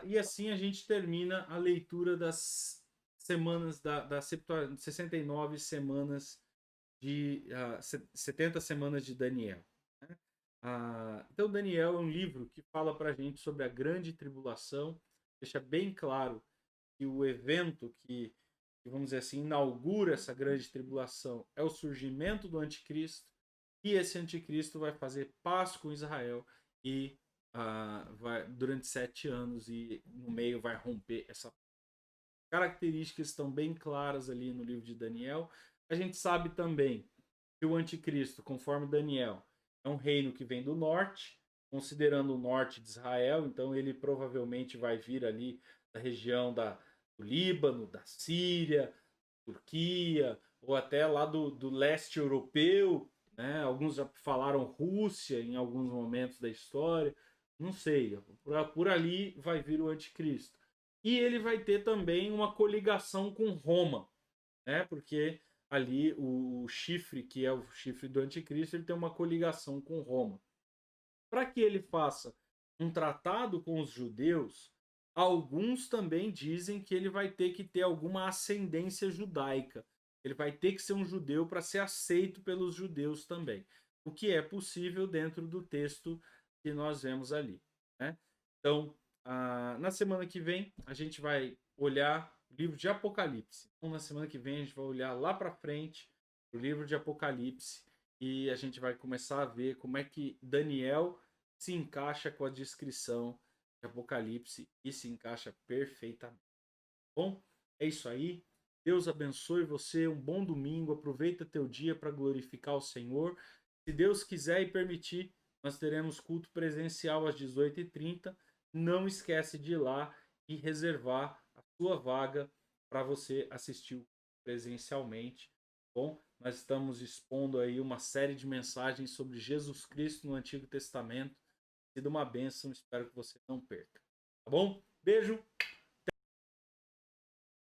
E assim a gente termina a leitura das semanas, das 69 semanas de 70 semanas de Daniel. Né? Então, Daniel é um livro que fala para a gente sobre a grande tribulação, deixa bem claro que o evento que, vamos dizer assim, inaugura essa grande tribulação é o surgimento do anticristo, e esse anticristo vai fazer paz com Israel e durante 7 anos, e no meio vai romper essa características estão bem claras ali no livro de Daniel. A gente sabe também que o anticristo, conforme Daniel, é um reino que vem do norte, considerando o norte de Israel, então ele provavelmente vai vir ali da região do Líbano, da Síria, Turquia, ou até lá do leste europeu, né? Alguns já falaram Rússia em alguns momentos da história, não sei, por ali vai vir o anticristo. E ele vai ter também uma coligação com Roma, né? Porque ali o chifre, que é o chifre do anticristo, ele tem uma coligação com Roma. Para que ele faça um tratado com os judeus, alguns também dizem que ele vai ter que ter alguma ascendência judaica. Ele vai ter que ser um judeu para ser aceito pelos judeus também. O que é possível dentro do texto que nós vemos ali, né? Então, na semana que vem, a gente vai olhar o livro de Apocalipse. Então, na semana que vem, a gente vai olhar lá para frente o livro de Apocalipse e a gente vai começar a ver como é que Daniel se encaixa com a descrição de Apocalipse e se encaixa perfeitamente. Bom, é isso aí. Deus abençoe você. Um bom domingo. Aproveita teu dia para glorificar o Senhor. Se Deus quiser e permitir, nós teremos culto presencial às 18h30. Não esquece de ir lá e reservar a sua vaga para você assistir presencialmente. Bom, nós estamos expondo aí uma série de mensagens sobre Jesus Cristo no Antigo Testamento. Sido uma bênção, espero que você não perca. Tá bom? Beijo!